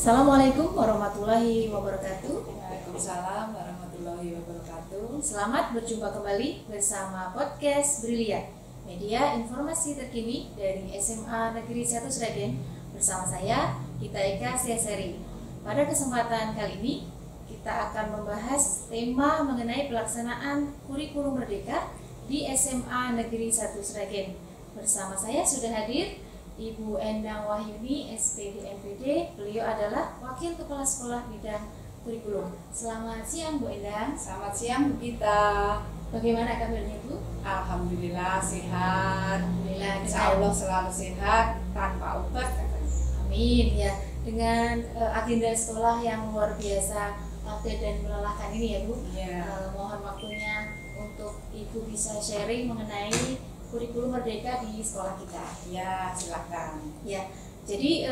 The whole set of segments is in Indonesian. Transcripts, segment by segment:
Assalamualaikum warahmatullahi wabarakatuh. Waalaikumsalam warahmatullahi wabarakatuh. Selamat berjumpa kembali bersama podcast Brilian, media informasi terkini dari SMA Negeri 1 Sragen. Bersama saya, Gita Eka Siasari. Pada kesempatan kali ini, kita akan membahas tema mengenai pelaksanaan kurikulum merdeka di SMA Negeri 1 Sragen. Bersama saya sudah hadir Ibu Endang Wahyuni, SPD MPD. Beliau adalah Wakil Kepala Sekolah Bidang Kurikulum. Selamat siang Bu Endang. Selamat siang Bu Gita. Bagaimana kabarnya Bu? Alhamdulillah sehat. Alhamdulillah. Insya Allah selalu sehat tanpa obat. Amin ya. Dengan agenda sekolah yang luar biasa padat dan melelahkan ini ya Bu. Ya. Mohon waktunya untuk Ibu bisa sharing mengenai kurikulum merdeka di sekolah kita. Ya, silakan. Ya, jadi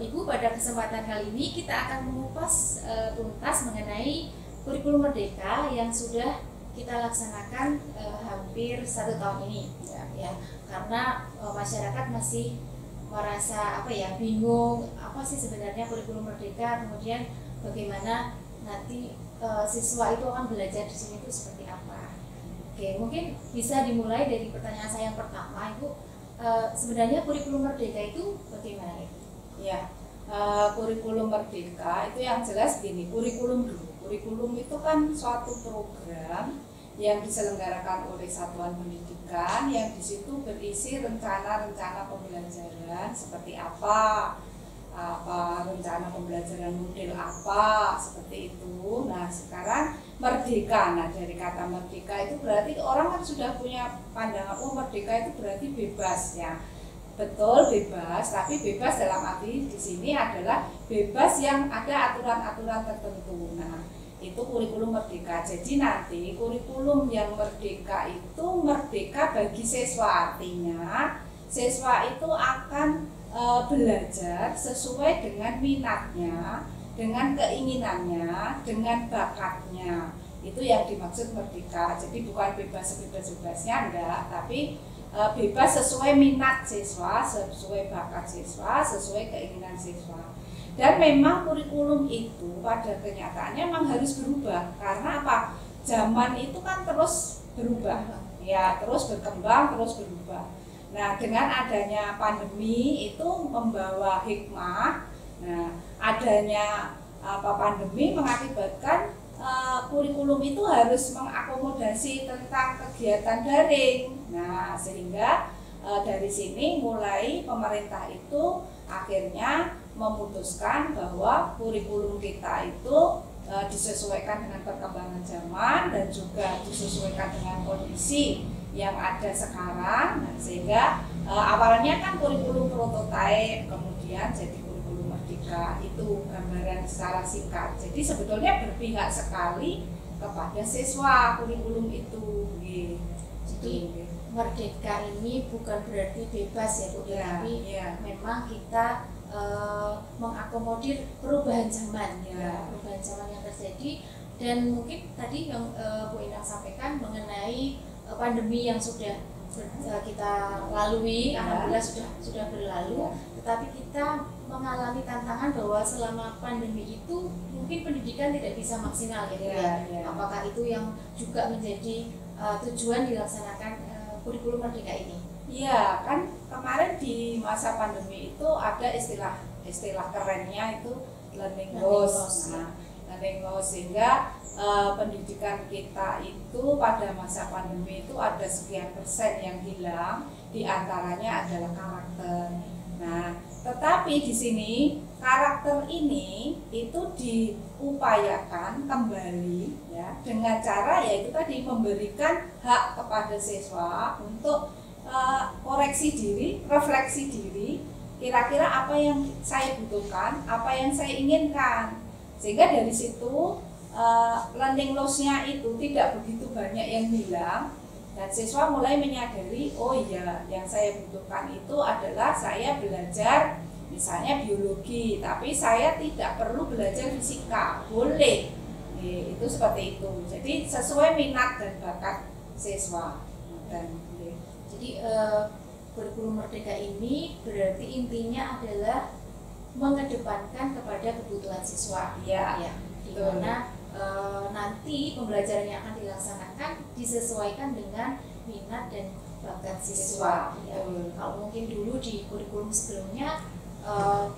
Ibu pada kesempatan kali ini kita akan mengupas tuntas mengenai kurikulum merdeka yang sudah kita laksanakan hampir 1 tahun ini. Ya, karena masyarakat masih merasa bingung apa sih sebenarnya kurikulum merdeka, kemudian bagaimana nanti siswa itu akan belajar di sini itu seperti apa. Oke, mungkin bisa dimulai dari pertanyaan saya yang pertama, Ibu. Sebenarnya kurikulum merdeka itu bagaimana, Ibu? Ya, kurikulum merdeka itu yang jelas gini, kurikulum dulu. Kurikulum itu kan suatu program yang diselenggarakan oleh satuan pendidikan yang di situ berisi rencana-rencana pembelajaran seperti apa rencana pembelajaran model apa seperti itu. Nah sekarang merdeka, nah dari kata merdeka itu berarti orang kan sudah punya pandangan, merdeka itu berarti bebas ya. Betul, bebas, tapi bebas dalam arti di sini adalah bebas yang ada aturan-aturan tertentu. Nah itu kurikulum merdeka. Jadi nanti kurikulum yang merdeka itu merdeka bagi siswa, artinya siswa itu akan belajar sesuai dengan minatnya, dengan keinginannya, dengan bakatnya. Itu yang dimaksud merdeka. Jadi bukan bebas sebebas-bebasnya, enggak, tapi bebas sesuai minat siswa, sesuai bakat siswa, sesuai keinginan siswa. Dan memang kurikulum itu pada kenyataannya memang harus berubah. Karena apa? Zaman itu kan terus berubah, ya, terus berkembang, terus berubah. Nah, dengan adanya pandemi itu membawa hikmah. Nah, adanya pandemi mengakibatkan kurikulum itu harus mengakomodasi tentang kegiatan daring. Nah, sehingga dari sini mulai pemerintah itu akhirnya memutuskan bahwa kurikulum kita itu disesuaikan dengan perkembangan zaman dan juga disesuaikan dengan kondisi yang ada sekarang. Nah, sehingga awalnya kan kurikulum prototipe, kemudian jadi kurikulum merdeka. Itu gambaran secara singkat. Jadi sebetulnya berpihak sekali kepada siswa kurikulum itu. Jadi merdeka ini bukan berarti bebas ya Bu, tapi memang kita mengakomodir perubahan zaman perubahan zaman yang terjadi. Dan mungkin tadi yang Bu Endang sampaikan mengenai pandemi yang sudah kita lalui, alhamdulillah sudah berlalu, tetapi kita mengalami tantangan bahwa selama pandemi itu mungkin pendidikan tidak bisa maksimal ya. Apakah itu yang juga menjadi tujuan dilaksanakan kurikulum merdeka ini? Iya, kan kemarin di masa pandemi itu ada istilah kerennya itu learning loss. Nah, learning loss sehingga pendidikan kita itu pada masa pandemi itu ada sekian persen yang hilang, diantaranya adalah karakter. Nah, tetapi di sini karakter ini itu diupayakan kembali ya dengan cara yaitu tadi memberikan hak kepada siswa untuk koreksi diri, refleksi diri, kira-kira apa yang saya butuhkan, apa yang saya inginkan, sehingga dari situ learning loss-nya itu tidak begitu banyak yang hilang dan siswa mulai menyadari, oh iya yang saya butuhkan itu adalah saya belajar misalnya biologi, tapi saya tidak perlu belajar fisika, boleh. Itu seperti itu. Jadi sesuai minat dan bakat siswa. Jadi kurikulum merdeka ini berarti intinya adalah mengedepankan kepada kebutuhan siswa, ya, di mana nanti pembelajaran yang akan dilaksanakan disesuaikan dengan minat dan bakat siswa. Ya. Kalau mungkin dulu di kurikulum sebelumnya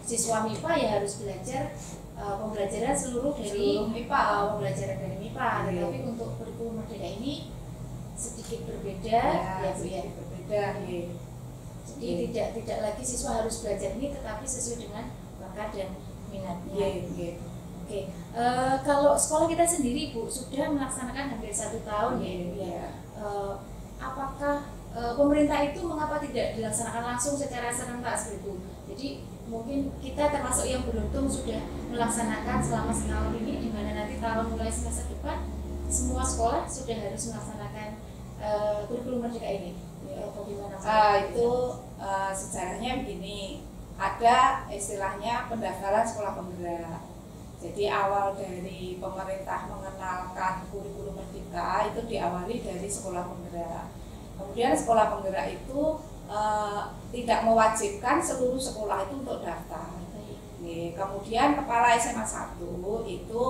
siswa MIPA ya harus belajar pembelajaran seluruh dari MIPA, pembelajaran dari MIPA. Tetapi untuk kurikulum Merdeka ini sedikit berbeda, ya Bu ya. Berbeda. Jadi tidak lagi siswa harus belajar ini, tetapi sesuai dengan bakat dan minatnya. Oke. Kalau sekolah kita sendiri Bu sudah melaksanakan hampir 1 tahun ya. Apakah pemerintah itu mengapa tidak dilaksanakan langsung secara serentak seperti itu? Jadi mungkin kita termasuk yang beruntung sudah melaksanakan selama setahun ini, di mana nanti tahun mulai semester depan semua sekolah sudah harus melaksanakan kurikulum Merdeka ini. Itu sejarahnya begini, ada istilahnya pendaftaran sekolah penggerak. Jadi awal dari pemerintah mengenalkan kurikulum Merdeka itu diawali dari sekolah penggerak. Kemudian sekolah penggerak itu tidak mewajibkan seluruh sekolah itu untuk daftar. Kemudian kepala SMA 1 itu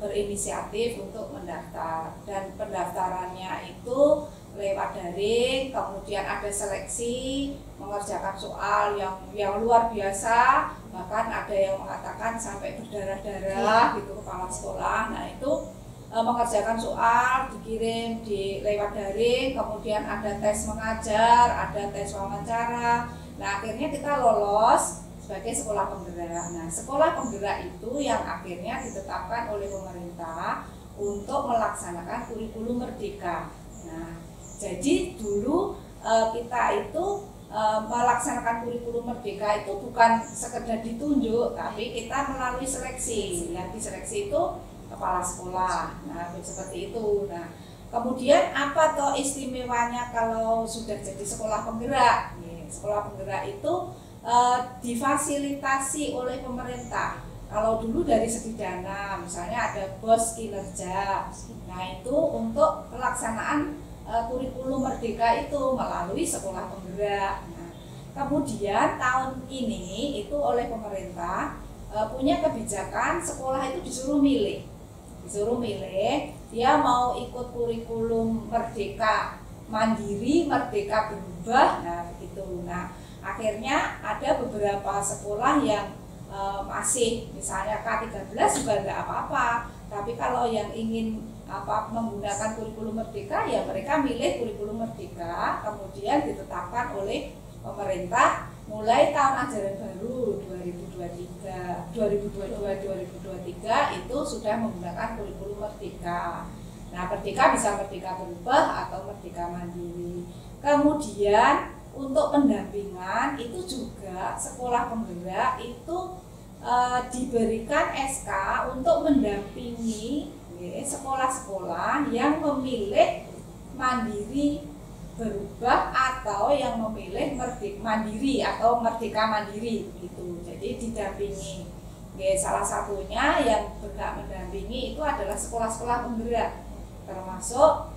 berinisiatif untuk mendaftar, dan pendaftarannya itu lewat daring, kemudian ada seleksi, mengerjakan soal yang luar biasa, bahkan ada yang mengatakan sampai berdarah-darah gitu kepala sekolah. Nah itu mengerjakan soal dikirim lewat daring, kemudian ada tes mengajar, ada tes wawancara. Nah akhirnya kita lolos sebagai sekolah penggerak. Nah sekolah penggerak itu yang akhirnya ditetapkan oleh pemerintah untuk melaksanakan kurikulum Merdeka. Nah jadi dulu kita itu melaksanakan kurikulum Merdeka itu bukan sekedar ditunjuk, tapi kita melalui seleksi. Yang diseleksi itu kepala sekolah. Nah, seperti itu. Nah, kemudian apa toh istimewanya kalau sudah jadi sekolah penggerak? Sekolah penggerak itu difasilitasi oleh pemerintah. Kalau dulu dari segi dana, misalnya ada BOS kinerja. Nah, itu untuk pelaksanaan kurikulum Merdeka itu melalui sekolah penggerak. Nah, kemudian tahun ini itu oleh pemerintah punya kebijakan sekolah itu disuruh milih, dia mau ikut kurikulum Merdeka Mandiri, Merdeka Berubah, nah begitu. Nah akhirnya ada beberapa sekolah yang masih misalnya K13 juga enggak apa-apa, tapi kalau yang ingin menggunakan kurikulum Merdeka ya mereka milih kurikulum Merdeka, kemudian ditetapkan oleh pemerintah mulai tahun ajaran baru 2022-2023 itu sudah menggunakan kurikulum Merdeka. Nah, Merdeka bisa Merdeka Berubah atau Merdeka Mandiri. Kemudian untuk pendampingan itu juga sekolah penggerak itu diberikan SK untuk mendampingi sekolah-sekolah yang memilih Mandiri Berubah atau yang memilih Mandiri atau Merdeka Mandiri gitu. Jadi didampingi. Salah satunya yang berhak mendampingi itu adalah sekolah-sekolah penggerak, termasuk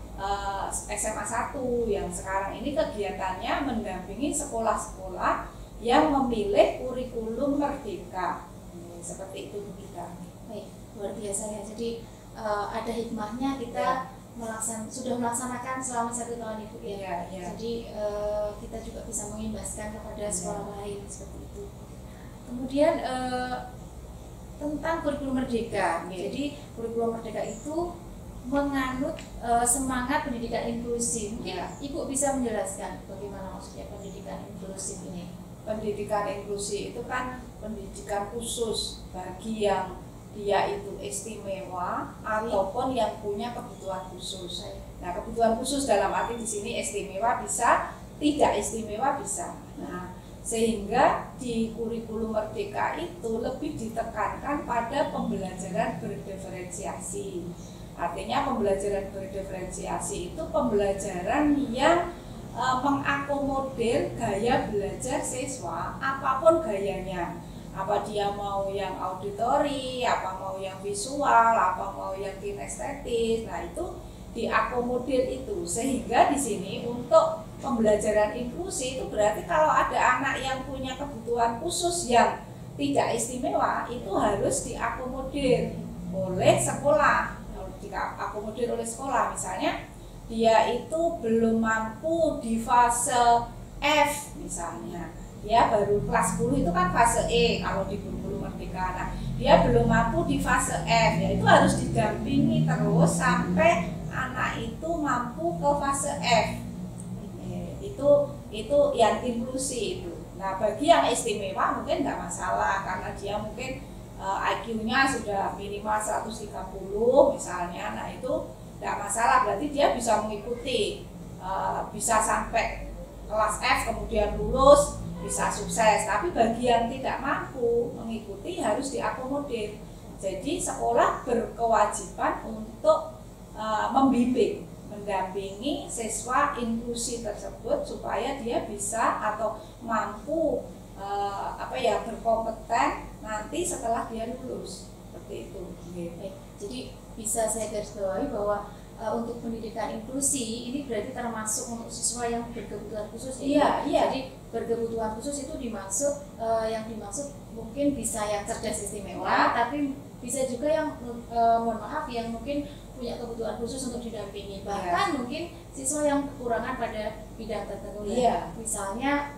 SMA 1 yang sekarang ini kegiatannya mendampingi sekolah-sekolah yang memilih kurikulum Merdeka. Seperti itu kita. Baik, luar biasa ya. Jadi ada hikmahnya kita sudah melaksanakan selama 1 tahun Ibu ya. Jadi kita juga bisa mengimbaskan kepada sekolah lain seperti itu. Kemudian tentang kurikulum Merdeka. Jadi kurikulum Merdeka itu menganut semangat pendidikan inklusif. Mungkin Ibu bisa menjelaskan bagaimana maksudnya pendidikan inklusif ini? Pendidikan inklusif itu kan pendidikan khusus bagi yang dia itu istimewa ataupun yang punya kebutuhan khusus. Nah, kebutuhan khusus dalam arti di sini istimewa bisa, tidak istimewa bisa. Nah, sehingga di kurikulum Merdeka itu lebih ditekankan pada pembelajaran berdiferensiasi. Artinya pembelajaran berdiferensiasi itu pembelajaran yang mengakomodir gaya belajar siswa apapun gayanya. Apa dia mau yang auditori, apa mau yang visual, apa mau yang kinestetis. Nah, itu diakomodir itu. Sehingga di sini untuk pembelajaran inklusi itu berarti kalau ada anak yang punya kebutuhan khusus yang tidak istimewa itu harus diakomodir oleh sekolah. Diakomodir oleh sekolah, misalnya dia itu belum mampu di fase F misalnya, dia baru kelas 10 itu kan fase E kalau di kurikulum merdeka. Nah, dia belum mampu di fase F, ya itu harus didampingi terus sampai anak itu mampu ke fase F. Itu yang inklusi itu. Nah, bagi yang istimewa mungkin nggak masalah karena dia mungkin IQ-nya sudah minimal 130 misalnya. Nah, itu nggak masalah, berarti dia bisa mengikuti, bisa sampai kelas F kemudian lulus, bisa sukses. Tapi bagi yang tidak mampu mengikuti harus diakomodir. Jadi sekolah berkewajiban untuk membimbing, mendampingi siswa inklusi tersebut supaya dia bisa atau mampu berkompeten nanti setelah dia lulus, seperti itu. Jadi bisa saya garis bawahi bahwa untuk pendidikan inklusi ini berarti termasuk untuk siswa yang berkebutuhan khusus. Iya. Jadi berkebutuhan khusus itu dimaksud yang dimaksud mungkin bisa yang cerdas istimewa, tapi bisa juga yang mohon maaf yang mungkin punya kebutuhan khusus untuk didampingi. Bahkan mungkin siswa yang kekurangan pada bidang tertentu. Misalnya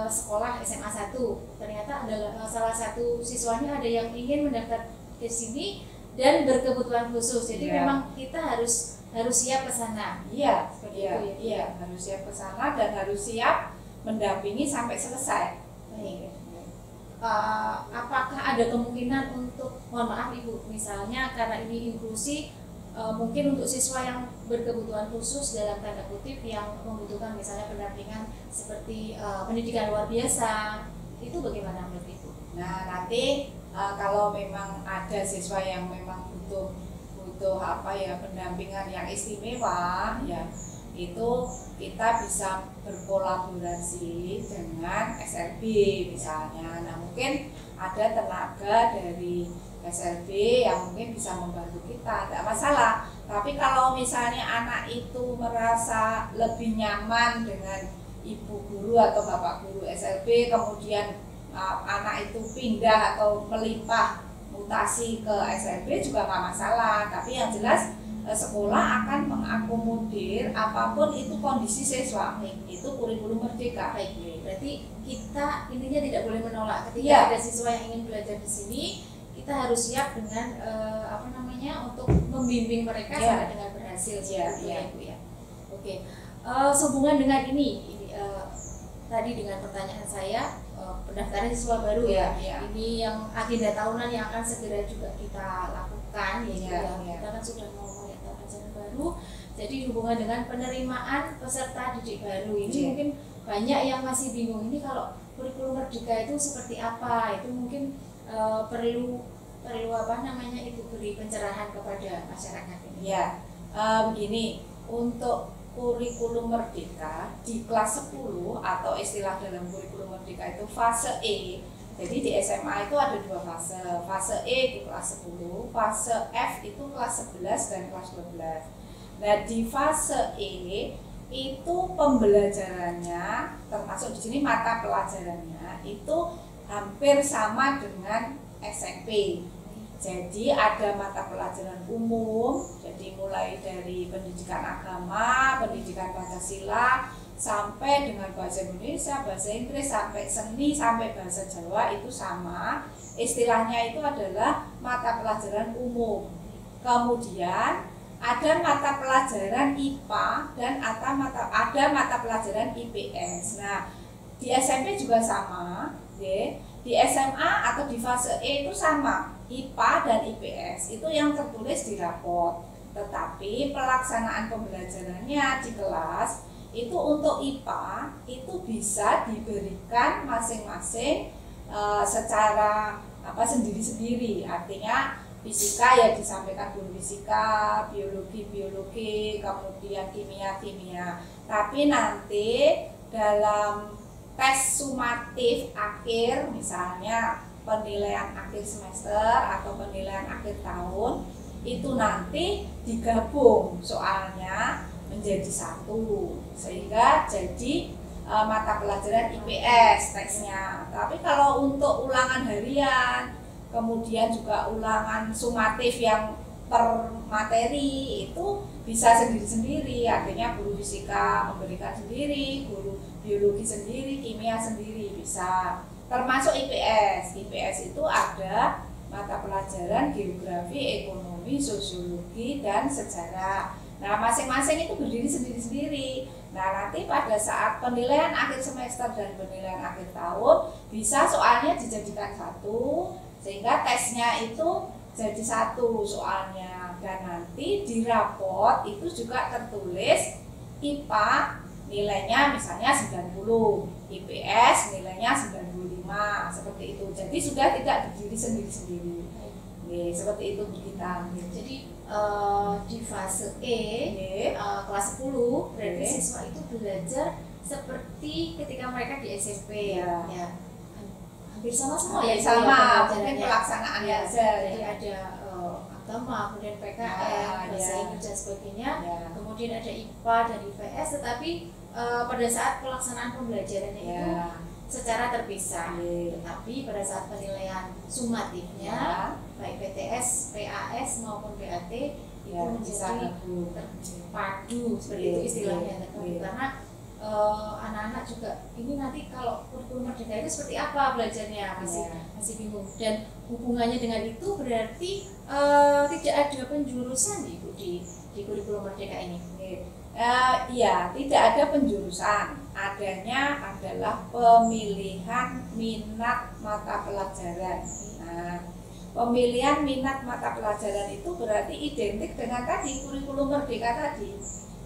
sekolah SMA 1 ternyata adalah salah satu siswanya ada yang ingin mendaftar ke sini dan berkebutuhan khusus. Jadi memang kita harus siap ke sana. Harus siap ke sana dan harus siap mendampingi sampai selesai. Baik. Apakah ada kemungkinan untuk, mohon maaf Ibu, misalnya karena ini inklusi, mungkin untuk siswa yang berkebutuhan khusus dalam tanda kutip yang membutuhkan misalnya pendampingan seperti pendidikan luar biasa, itu bagaimana menurut Ibu? Nah, nanti kalau memang ada siswa yang memang butuh pendampingan yang istimewa, ya itu kita bisa berkolaborasi dengan SLB misalnya. Nah, mungkin ada tenaga dari SLB yang mungkin bisa membantu kita, tidak masalah. Tapi kalau misalnya anak itu merasa lebih nyaman dengan ibu guru atau bapak guru SLB, kemudian anak itu pindah atau melimpah mutasi ke SLB juga nggak masalah. Tapi yang jelas sekolah akan mengakomodir apapun itu kondisi siswa. Itu kurikulum merdeka. Baik, berarti kita intinya tidak boleh menolak ketika ada siswa yang ingin belajar di sini. Kita harus siap dengan untuk membimbing mereka sampai dengan berhasil. Bu ya. Oke. Sehubungan dengan ini tadi dengan pertanyaan saya, pendaftaran siswa baru ini yang agenda tahunan yang akan segera juga kita lakukan kita kan sudah mau mulai tahun ajaran baru. Jadi hubungan dengan penerimaan peserta didik baru ini mungkin banyak yang masih bingung, ini kalau kurikulum merdeka itu seperti apa, itu mungkin perlu itu beri pencerahan kepada masyarakat ini. Begini, untuk kurikulum merdeka di kelas 10 atau istilah dalam kurikulum merdeka itu fase E. Jadi di SMA itu ada 2 fase. Fase E di kelas 10, fase F itu kelas 11 dan kelas 12. Nah, di fase E itu pembelajarannya termasuk di sini mata pelajarannya itu hampir sama dengan SMP. Jadi ada mata pelajaran umum, jadi mulai dari pendidikan agama, pendidikan Pancasila, sampai dengan bahasa Indonesia, bahasa Inggris, sampai seni, sampai bahasa Jawa itu sama. Istilahnya itu adalah mata pelajaran umum. Kemudian ada mata pelajaran IPA dan ada mata pelajaran IPS. Nah, di SMP juga sama, di SMA atau di fase E itu sama, IPA dan IPS itu yang tertulis di raport. Tetapi pelaksanaan pembelajarannya di kelas itu untuk IPA itu bisa diberikan masing-masing secara sendiri-sendiri. Artinya fisika ya disampaikan guru fisika, biologi, kemudian kimia. Tapi nanti dalam tes sumatif akhir, misalnya penilaian akhir semester atau penilaian akhir tahun, itu nanti digabung soalnya menjadi satu, sehingga jadi mata pelajaran IPS teksnya. Tapi kalau untuk ulangan harian, kemudian juga ulangan sumatif yang per materi itu bisa sendiri-sendiri. Artinya guru fisika memberikan sendiri, guru biologi sendiri, kimia sendiri bisa. Termasuk IPS. IPS itu ada mata pelajaran geografi, ekonomi, sosiologi, dan sejarah. Nah, masing-masing itu berdiri sendiri-sendiri. Nah, nanti pada saat penilaian akhir semester dan penilaian akhir tahun bisa soalnya dijadikan satu, sehingga tesnya itu jadi satu soalnya. Dan nanti di raport itu juga tertulis IPA nilainya misalnya 90, IPS nilainya 95, seperti itu. Jadi sudah tidak berdiri sendiri-sendiri. Seperti itu kita. Jadi di fase kelas 10 berarti siswa itu belajar seperti ketika mereka di SMP ya. Hampir sama semua ya, sama mungkin pelaksanaan aja. Jadi ada agama, kemudian PKN, bahasa Inggris dan sebagainya. Kemudian ada IPA dan IPS, tetapi pada saat pelaksanaan pembelajarannya itu secara terpisah. Tetapi pada saat penilaian sumatifnya baik PTS, PAS maupun PAT itu menjadi terpadu, seperti itu istilahnya. Karena anak-anak juga ini nanti kalau kurikulum merdeka itu seperti apa belajarnya masih bingung, dan hubungannya dengan itu berarti tidak ada penjurusan Ibu di kurikulum merdeka ini. Iya, tidak ada penjurusan. Adanya adalah pemilihan minat mata pelajaran. Nah, pemilihan minat mata pelajaran itu berarti identik dengan tadi kurikulum merdeka tadi.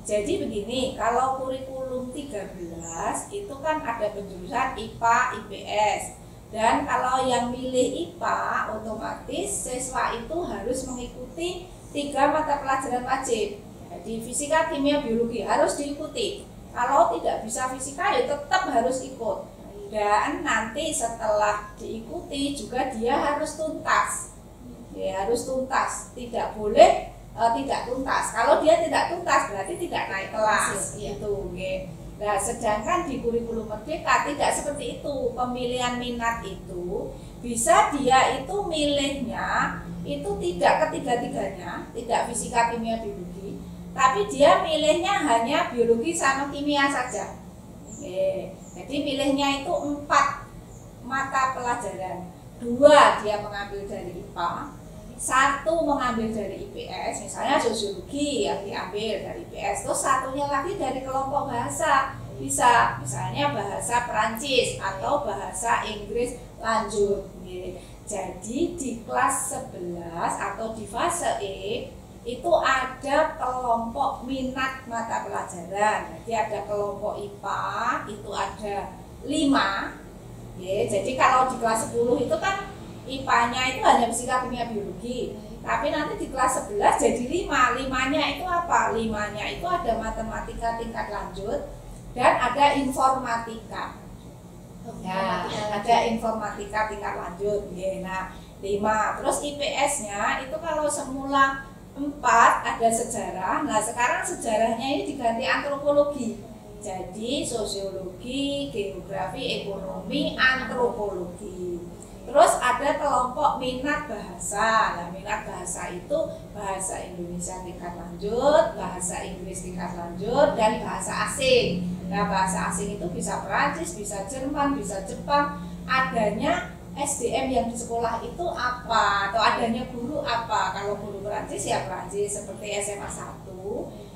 Jadi begini, kalau kurikulum 13 itu kan ada penjurusan IPA, IPS. Dan kalau yang milih IPA, otomatis siswa itu harus mengikuti 3 mata pelajaran wajib. Jadi fisika, kimia, biologi harus diikuti. Kalau tidak bisa fisika ya tetap harus ikut. Dan nanti setelah diikuti juga dia harus tuntas. Dia harus tuntas, tidak boleh tidak tuntas. Kalau dia tidak tuntas berarti tidak naik kelas gitu. Nah, sedangkan di kurikulum merdeka tidak seperti itu. Pemilihan minat itu bisa dia itu milihnya itu tidak ketiga-tiganya, tidak fisika, kimia, biologi, tapi dia milihnya hanya biologi sama kimia saja. Jadi milihnya itu 4 mata pelajaran. 2 dia mengambil dari IPA, 1 mengambil dari IPS, misalnya sosiologi yang diambil dari IPS, terus 1-nya lagi dari kelompok bahasa, bisa misalnya bahasa Perancis atau bahasa Inggris lanjut. Jadi di kelas 11 atau di fase E itu ada kelompok minat mata pelajaran. Jadi ada kelompok IPA itu ada 5. Jadi kalau di kelas 10 itu kan IPA-nya itu hanya fisika, kimia, biologi. Tapi nanti di kelas 11 jadi 5. 5-nya itu apa? 5-nya itu ada matematika tingkat lanjut dan ada informatika. Ya, ada informatika tingkat lanjut. Nah, 5. Terus IPS-nya itu kalau semula 4 ada sejarah. Nah, sekarang sejarahnya ini diganti antropologi. Jadi sosiologi, geografi, ekonomi, antropologi. Terus ada kelompok minat bahasa. Nah, minat bahasa itu bahasa Indonesia tingkat lanjut, bahasa Inggris tingkat lanjut, dan bahasa asing. Nah, bahasa asing itu bisa Perancis, bisa Jerman, bisa Jepang. Adanya SDM yang di sekolah itu apa? Atau adanya guru apa? Kalau guru Perancis ya Perancis, seperti SMA 1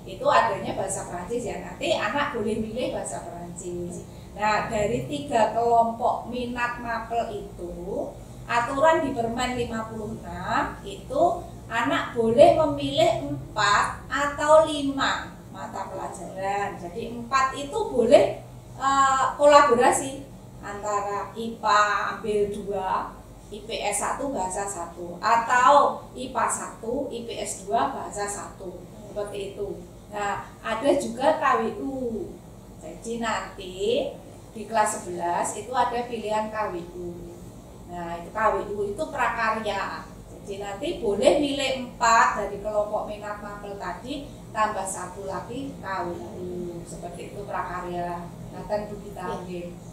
itu adanya bahasa Perancis ya. Nanti anak boleh milih bahasa Perancis. Nah, dari 3 kelompok minat mapel itu, aturan di Permen 56 itu anak boleh memilih 4 atau 5 mata pelajaran. Jadi 4 itu boleh kolaborasi antara IPA ambil 2, IPS 1 bahasa 1, atau IPA 1, IPS 2 bahasa 1, seperti itu. Nah, ada juga KWU. Jadi nanti di kelas 11 itu ada pilihan KWU. Nah, itu KWU itu prakarya. Jadi nanti boleh milih 4 dari kelompok minat mapel tadi, tambah 1 lagi KW. Seperti itu prakarya. Nah kan Bu Gita.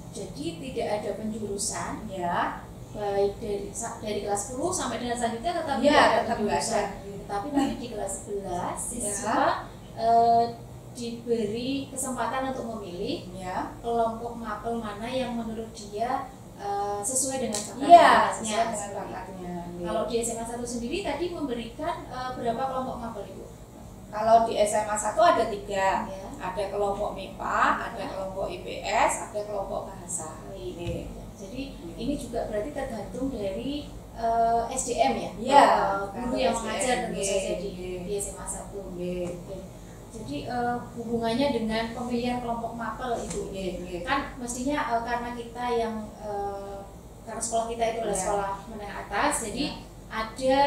Jadi tidak ada penjurusan ya, baik dari kelas 10 sampai dengan selanjutnya tetap ya, tidak ada tetap penjurusan. Tapi nanti di kelas 11 siswa diberi kesempatan untuk memilih kelompok mapel mana yang menurut dia sesuai dengan bakatnya. Kalau di SMA 1 sendiri tadi memberikan berapa kelompok mapel Ibu? Kalau di SMA 1 ada 3, ada kelompok MIPA, ada kelompok IPS, ada kelompok bahasa. Jadi ini juga berarti tergantung dari SDM ya, guru yang mengajar tentu saja di SMA 1. Jadi hubungannya dengan pemilihan kelompok mapel itu kan mestinya karena kita yang karena sekolah kita itu adalah sekolah menengah atas, jadi ada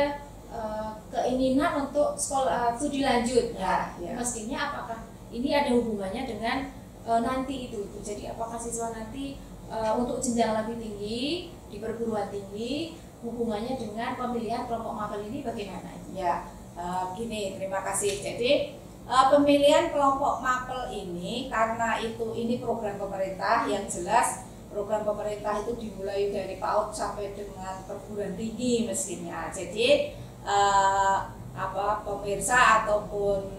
keinginan untuk sekolah studi lanjut. Mestinya apakah ini ada hubungannya dengan nanti itu? Jadi apakah siswa nanti untuk jenjang lebih tinggi di perguruan tinggi hubungannya dengan pemilihan kelompok mapel ini bagaimana? Gini, terima kasih. Jadi pemilihan kelompok mapel ini karena ini program pemerintah yang jelas. Program pemerintah itu dimulai dari PAUD sampai dengan perguruan tinggi mestinya. Jadi pemirsa ataupun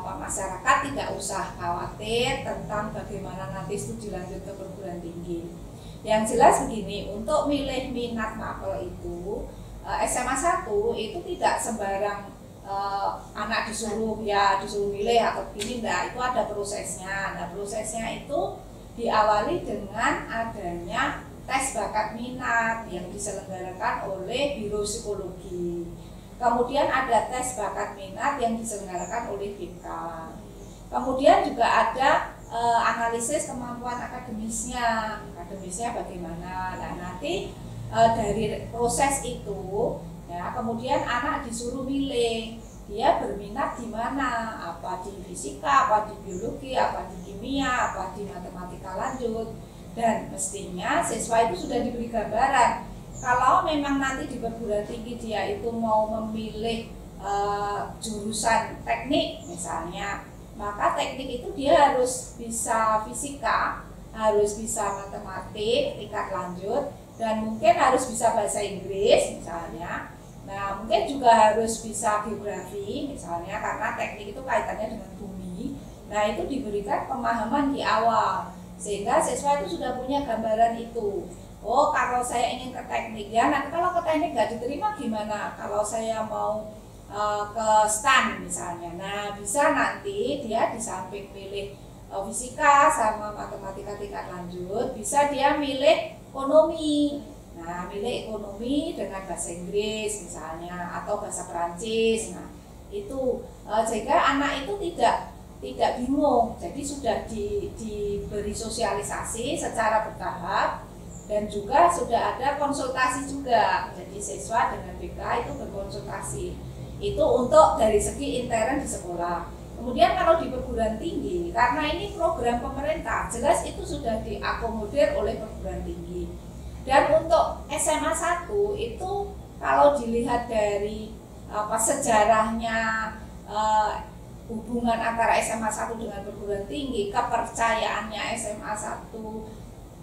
masyarakat tidak usah khawatir tentang bagaimana nanti studi lanjut ke perguruan tinggi. Yang jelas begini, untuk milih minat mapel itu SMA 1 itu tidak sembarang anak disuruh milih atau begini, enggak, itu ada prosesnya. Nah, prosesnya itu diawali dengan adanya tes bakat minat yang diselenggarakan oleh Biro Psikologi. Kemudian ada tes bakat minat yang diselenggarakan oleh BK. Kemudian juga ada analisis kemampuan akademisnya bagaimana. Nah, nanti dari proses itu kemudian anak disuruh milih dia berminat di mana, apa di fisika, apa di biologi, apa di kimia, apa di matematika lanjut. Dan mestinya siswa itu sudah diberi gambaran. Kalau memang nanti di perguruan tinggi dia itu mau memilih jurusan teknik misalnya, maka teknik itu dia harus bisa fisika, harus bisa matematik tingkat lanjut, dan mungkin harus bisa bahasa Inggris misalnya. Nah, mungkin juga harus bisa geografi misalnya, karena teknik itu kaitannya dengan bumi. Nah, itu diberikan pemahaman di awal sehingga siswa itu sudah punya gambaran itu. Oh, kalau saya ingin ke teknik nanti kalau ke teknik nggak diterima gimana? Kalau saya mau ke STAN misalnya, nah bisa nanti dia di samping pilih fisika sama matematika tingkat lanjut, bisa dia milih ekonomi. Nah, milih ekonomi dengan bahasa Inggris misalnya atau bahasa Perancis. Nah, itu sehingga anak itu tidak bingung. Jadi sudah diberi sosialisasi secara bertahap dan juga sudah ada konsultasi juga. Jadi siswa dengan BK itu berkonsultasi. Itu untuk dari segi intern di sekolah. Kemudian kalau di perguruan tinggi, karena ini program pemerintah, jelas itu sudah diakomodir oleh perguruan tinggi. Dan untuk SMA 1 itu kalau dilihat dari sejarahnya hubungan antara SMA 1 dengan perguruan tinggi, kepercayaannya SMA 1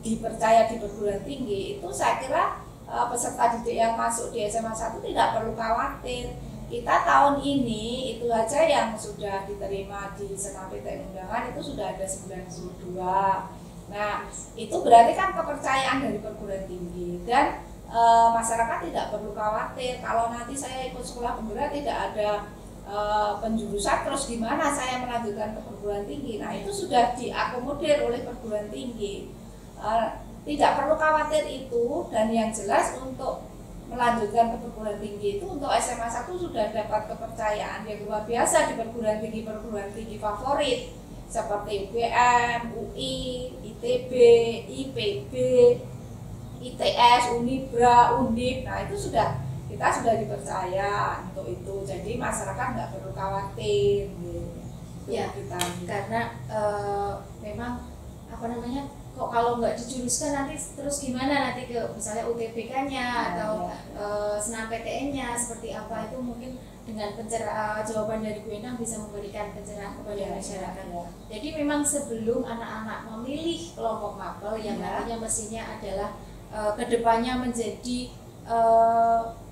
dipercaya di perguruan tinggi, itu saya kira peserta didik yang masuk di SMA 1 tidak perlu khawatir. Kita tahun ini itu aja yang sudah diterima di Senam PTN Undangan itu sudah ada 92. Nah, itu berarti kan kepercayaan dari perguruan tinggi dan masyarakat tidak perlu khawatir kalau nanti saya ikut sekolah penggerak tidak ada penjurusan, terus gimana saya melanjutkan ke perguruan tinggi. Nah, itu sudah diakomodir oleh perguruan tinggi. Tidak perlu khawatir itu, dan yang jelas untuk melanjutkan ke perguruan tinggi itu untuk SMA 1 sudah dapat kepercayaan yang luar biasa di perguruan tinggi favorit seperti UGM, UI, ITB, IPB, ITS, Unibra, Undip. Nah, itu kita sudah dipercaya untuk itu. Jadi masyarakat nggak perlu khawatir. Ya, karena memang kok kalau nggak dijuruskan nanti terus gimana, nanti ke misalnya UTBK-nya atau senam PTN-nya seperti apa, itu mungkin dengan jawaban dari Bu Endang bisa memberikan pencerahan kepada masyarakat. Jadi memang sebelum anak-anak memilih kelompok mapel yang nantinya mestinya adalah kedepannya menjadi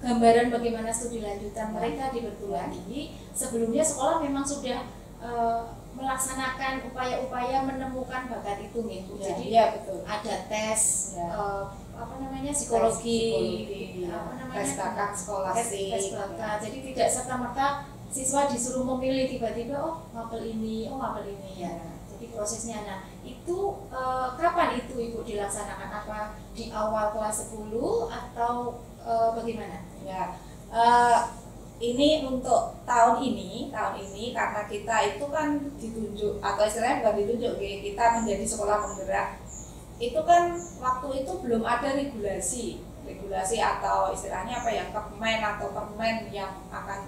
gambaran bagaimana studi lanjutan mereka di perguruan tinggi, sebelumnya sekolah memang sudah melaksanakan upaya-upaya menemukan bakat itu nih Bu. Jadi betul. ada tes psikologi, tes bakat skolastik, tes bakat. Jadi tidak serta-merta siswa disuruh memilih tiba-tiba mapel ini ya. Jadi prosesnya, nah itu kapan itu Ibu dilaksanakan? Apa di awal kelas 10 atau bagaimana? Ya, ini untuk tahun ini karena kita itu kan ditunjuk, atau istilahnya bukan ditunjuk, kita menjadi sekolah penggerak. Itu kan waktu itu belum ada regulasi atau istilahnya kemen atau permen yang akan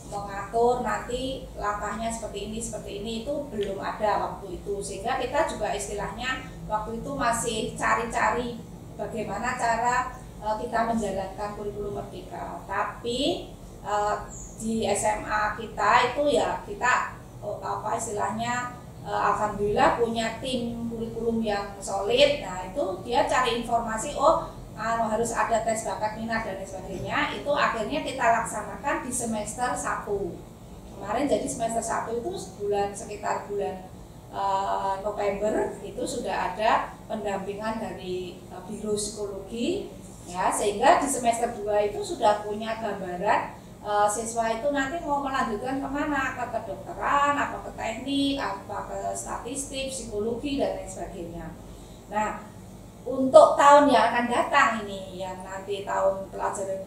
mengatur nanti langkahnya seperti ini itu belum ada waktu itu, sehingga kita juga istilahnya waktu itu masih cari-cari bagaimana cara kita menjalankan kurikulum merdeka. Tapi di SMA kita itu ya kita alhamdulillah punya tim kurikulum yang solid. Nah itu dia cari informasi, harus ada tes bakat minat dan lain sebagainya. Itu akhirnya kita laksanakan di semester 1 kemarin. Jadi semester 1 itu sekitar bulan November itu sudah ada pendampingan dari Biro Psikologi ya, sehingga di semester 2 itu sudah punya gambaran siswa itu nanti mau melanjutkan kemana, ke kedokteran, apa ke teknik, apa ke statistik, psikologi dan lain sebagainya. Nah, untuk tahun yang akan datang ini, yang nanti tahun pelajaran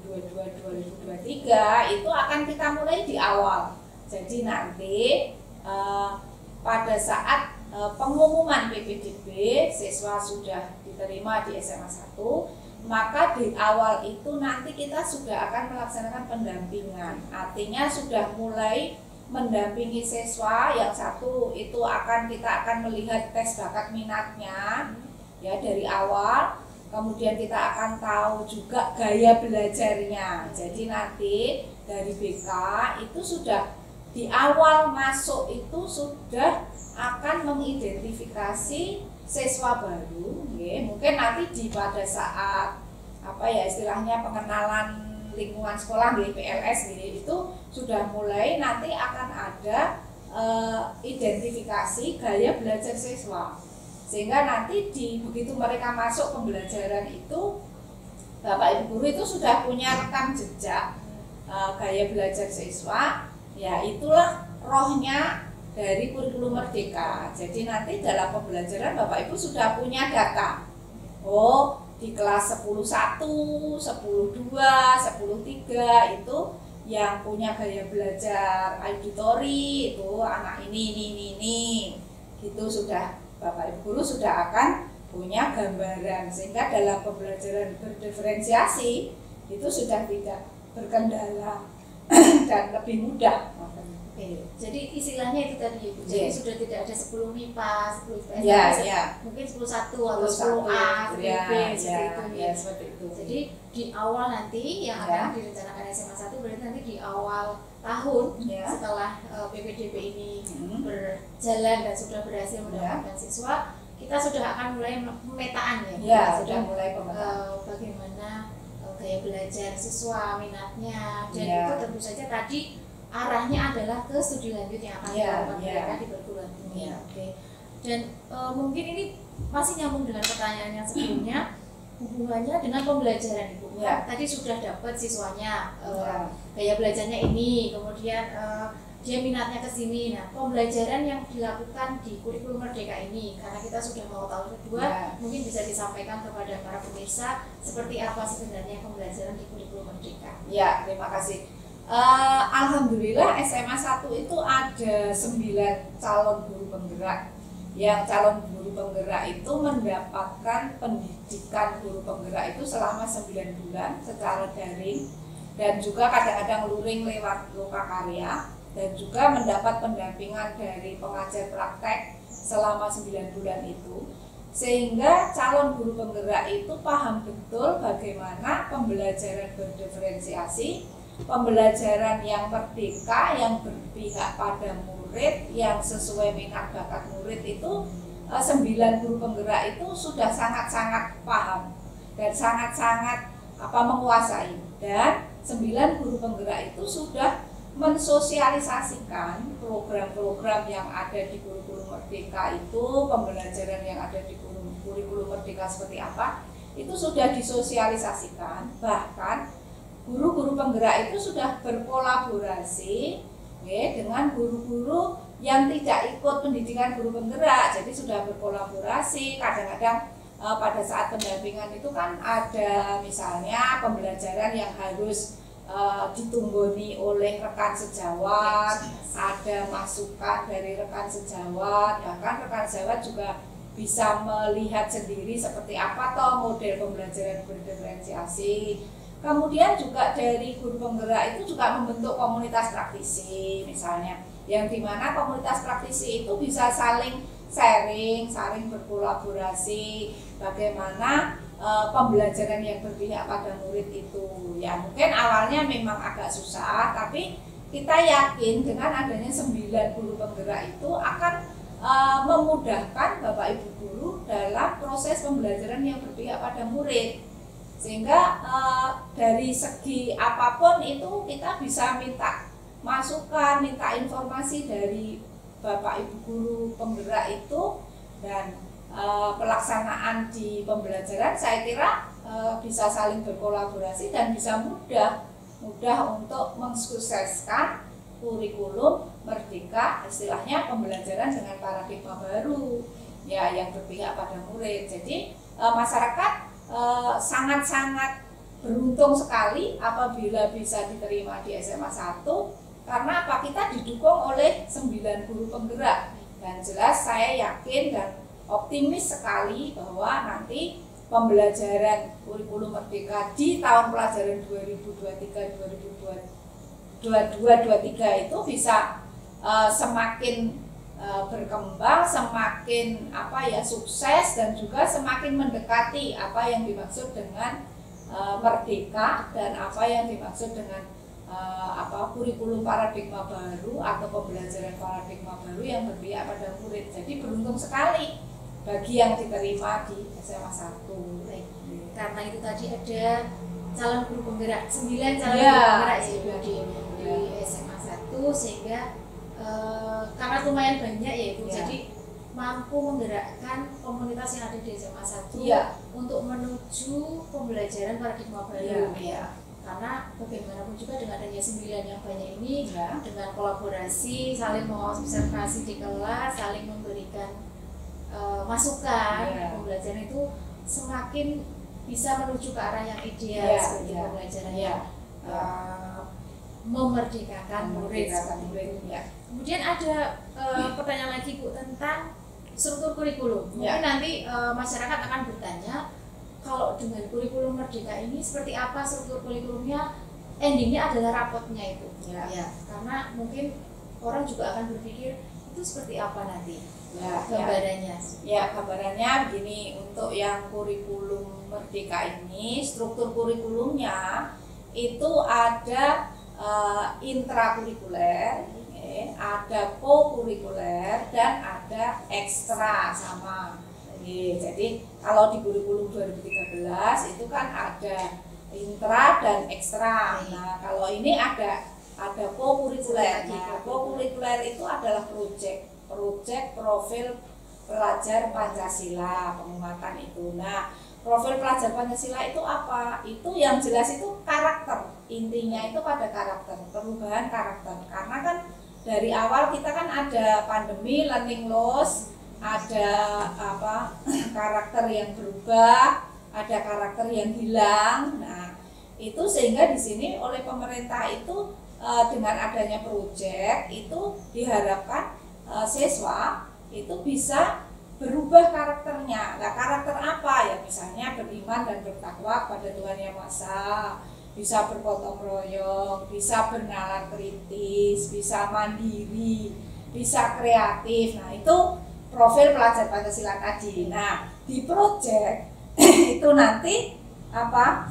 2022-2023 itu akan kita mulai di awal. Jadi nanti pada saat pengumuman PPDB siswa sudah diterima di SMA 1, maka di awal itu nanti kita sudah akan melaksanakan pendampingan. Artinya sudah mulai mendampingi siswa yang satu itu kita akan melihat tes bakat minatnya ya dari awal. Kemudian kita akan tahu juga gaya belajarnya. Jadi nanti dari BK itu sudah di awal masuk itu sudah akan mengidentifikasi siswa baru, mungkin nanti pada saat istilahnya pengenalan lingkungan sekolah di PLS itu sudah mulai nanti akan ada identifikasi gaya belajar siswa, sehingga nanti begitu mereka masuk pembelajaran itu Bapak Ibu guru itu sudah punya rekam jejak gaya belajar siswa. Ya itulah rohnya dari kurikulum merdeka. Jadi nanti dalam pembelajaran Bapak Ibu sudah punya data. Di kelas 10.1, 10.2, 10.3 itu yang punya gaya belajar auditori itu anak ini. Itu sudah Bapak Ibu guru sudah akan punya gambaran, sehingga dalam pembelajaran berdiferensiasi itu sudah tidak berkendala dan lebih mudah. Jadi istilahnya itu tadi Ibu. Jadi sudah tidak ada 10 MIPA, 10 IPS, mungkin 10.1 atau 10A, 10B seperti itu. Jadi di awal nanti yang akan direncanakan SMA 1 berarti nanti di awal tahun setelah PPDB ini berjalan dan sudah berhasil mendapatkan siswa, kita sudah akan mulai pemetaan sudah mulai pemetaan bagaimana gaya belajar siswa, minatnya, dan itu tentu saja tadi arahnya adalah ke studi lanjut yang akan dilakukan mereka di perguruan tinggi. Dan mungkin ini masih nyambung dengan pertanyaan yang sebelumnya, hubungannya dengan pembelajaran Ibu. Tadi sudah dapat siswanya gaya belajarnya ini, kemudian dia minatnya ke sini. Nah, pembelajaran yang dilakukan di kurikulum merdeka ini, karena kita sudah mau tahun kedua, mungkin bisa disampaikan kepada para pemirsa seperti apa sebenarnya pembelajaran di kurikulum merdeka. Ya, terima kasih. Alhamdulillah SMA 1 itu ada 9 calon guru penggerak. Yang calon guru penggerak itu mendapatkan pendidikan guru penggerak itu selama 9 bulan secara daring, dan juga kadang-kadang luring lewat lokakarya, dan juga mendapat pendampingan dari pengajar praktek selama 9 bulan itu. sehingga calon guru penggerak itu paham betul bagaimana pembelajaran berdiferensiasi, pembelajaran yang merdeka, yang berpihak pada murid, yang sesuai minat bakat murid itu 9 guru penggerak itu sudah sangat-sangat paham dan sangat-sangat menguasai. Dan 9 guru penggerak itu sudah mensosialisasikan program-program yang ada di kurikulum merdeka itu, pembelajaran yang ada di kurikulum merdeka seperti apa, itu sudah disosialisasikan. Bahkan guru-guru penggerak itu sudah berkolaborasi dengan guru-guru yang tidak ikut pendidikan guru penggerak, jadi sudah berkolaborasi. Kadang-kadang pada saat pendampingan itu kan ada misalnya pembelajaran yang harus ditunggoni oleh rekan sejawat, ada masukan dari rekan sejawat, bahkan rekan sejawat juga bisa melihat sendiri seperti apa toh model pembelajaran berdiferensiasi. Kemudian juga dari guru penggerak itu juga membentuk komunitas praktisi misalnya, yang dimana komunitas praktisi itu bisa saling sharing, saling berkolaborasi bagaimana pembelajaran yang berpihak pada murid itu. Ya mungkin awalnya memang agak susah, tapi kita yakin dengan adanya 9 guru penggerak itu akan memudahkan Bapak Ibu guru dalam proses pembelajaran yang berpihak pada murid. Sehingga dari segi apapun itu kita bisa minta masukan, minta informasi dari Bapak Ibu guru penggerak itu, dan pelaksanaan di pembelajaran saya kira bisa saling berkolaborasi dan bisa mudah untuk mensukseskan kurikulum merdeka, istilahnya pembelajaran dengan paradigma baru ya yang berpihak pada murid. Jadi masyarakat sangat-sangat beruntung sekali apabila bisa diterima di SMA 1, karena apa? Kita didukung oleh 9 guru penggerak, dan jelas saya yakin dan optimis sekali bahwa nanti pembelajaran kurikulum merdeka di tahun pelajaran 2023 itu bisa semakin berkembang, semakin sukses, dan juga semakin mendekati apa yang dimaksud dengan merdeka dan apa yang dimaksud dengan kurikulum paradigma baru atau pembelajaran paradigma baru yang berpihak pada murid. Jadi beruntung sekali bagi yang diterima di SMA 1. Baik. Karena itu tadi ada calon guru penggerak, 9 calon guru penggerak di SMA 1, sehingga karena lumayan banyak ya Ibu, jadi mampu menggerakkan komunitas yang ada di SMA 1 untuk menuju pembelajaran paradigma baru. Karena bagaimanapun juga dengan adanya 9 yang banyak ini, dengan kolaborasi, saling mengobservasi di kelas, saling memberikan masukan, pembelajaran itu semakin bisa menuju ke arah yang ideal seperti pembelajaran yang memerdekakan murid. Kemudian ada pertanyaan lagi Bu tentang struktur kurikulum. Mungkin nanti masyarakat akan bertanya, kalau dengan kurikulum merdeka ini seperti apa struktur kurikulumnya? Endingnya adalah rapotnya itu. Karena mungkin orang juga akan berpikir itu seperti apa nanti gambarannya. Gambarannya begini, untuk yang kurikulum merdeka ini struktur kurikulumnya itu ada intrakurikuler, ada co-kurikuler, dan ada ekstra sama. Jadi kalau di kurikulum 2013 itu kan ada intra dan ekstra. Nah kalau ini ada co-kurikuler. Nah, co-kurikuler itu adalah proyek profil pelajar Pancasila, penguatan itu. Nah profil pelajar Pancasila itu apa? Itu yang jelas itu karakter. Intinya itu pada karakter, perubahan karakter. Karena kan dari awal kita kan ada pandemi, learning loss, ada karakter yang berubah, ada karakter yang hilang. Nah itu sehingga di sini oleh pemerintah itu dengan adanya proyek itu diharapkan siswa itu bisa berubah karakternya. Nah karakter apa ya? Misalnya beriman dan bertakwa pada Tuhan Yang Maha Esa, bisa bergotong royong, bisa bernalar kritis, bisa mandiri, bisa kreatif. Nah itu profil pelajar Pancasila tadi. Nah, di proyek itu nanti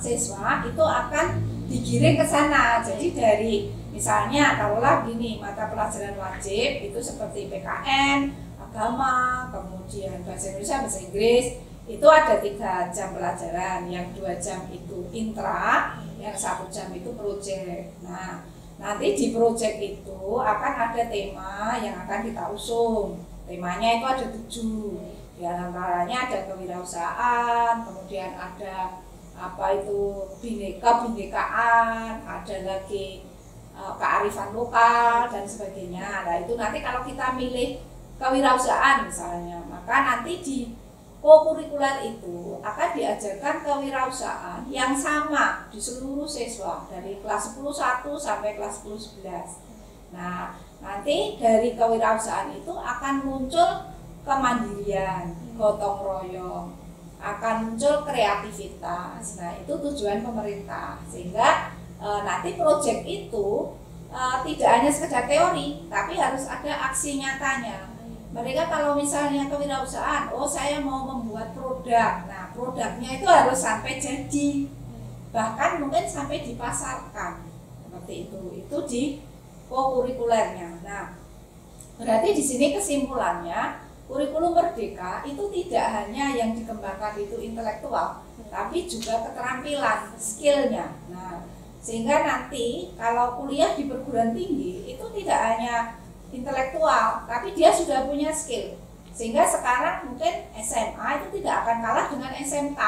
siswa itu akan digiring ke sana. Jadi dari misalnya taruhlah gini, mata pelajaran wajib itu seperti PKN, agama, kemudian bahasa Indonesia, bahasa Inggris, itu ada 3 jam pelajaran, yang 2 jam itu intra, yang 1 jam itu proyek. Nah, nanti di proyek itu akan ada tema yang akan kita usung. Temanya itu ada 7. Di antaranya ada kewirausahaan, kemudian ada kebinekaan, ada lagi kearifan lokal dan sebagainya. Nah, itu nanti kalau kita milih kewirausahaan misalnya, maka nanti di co-kurikuler itu akan diajarkan kewirausahaan yang sama di seluruh siswa dari kelas 10 1 sampai kelas 10 11. Nah, nanti dari kewirausahaan itu akan muncul kemandirian, gotong royong, akan muncul kreativitas. Nah, itu tujuan pemerintah, sehingga nanti proyek itu tidak hanya sekedar teori, tapi harus ada aksi nyatanya. Mereka kalau misalnya kewirausahaan, saya mau membuat produk, nah produknya itu harus sampai jadi, bahkan mungkin sampai dipasarkan, seperti itu di co-kurikulernya. Nah, berarti di sini kesimpulannya, kurikulum merdeka itu tidak hanya yang dikembangkan itu intelektual, tapi juga keterampilan, skillnya. Nah, sehingga nanti kalau kuliah di perguruan tinggi itu tidak hanya intelektual, tapi dia sudah punya skill. Sehingga sekarang mungkin SMA itu tidak akan kalah dengan SMK.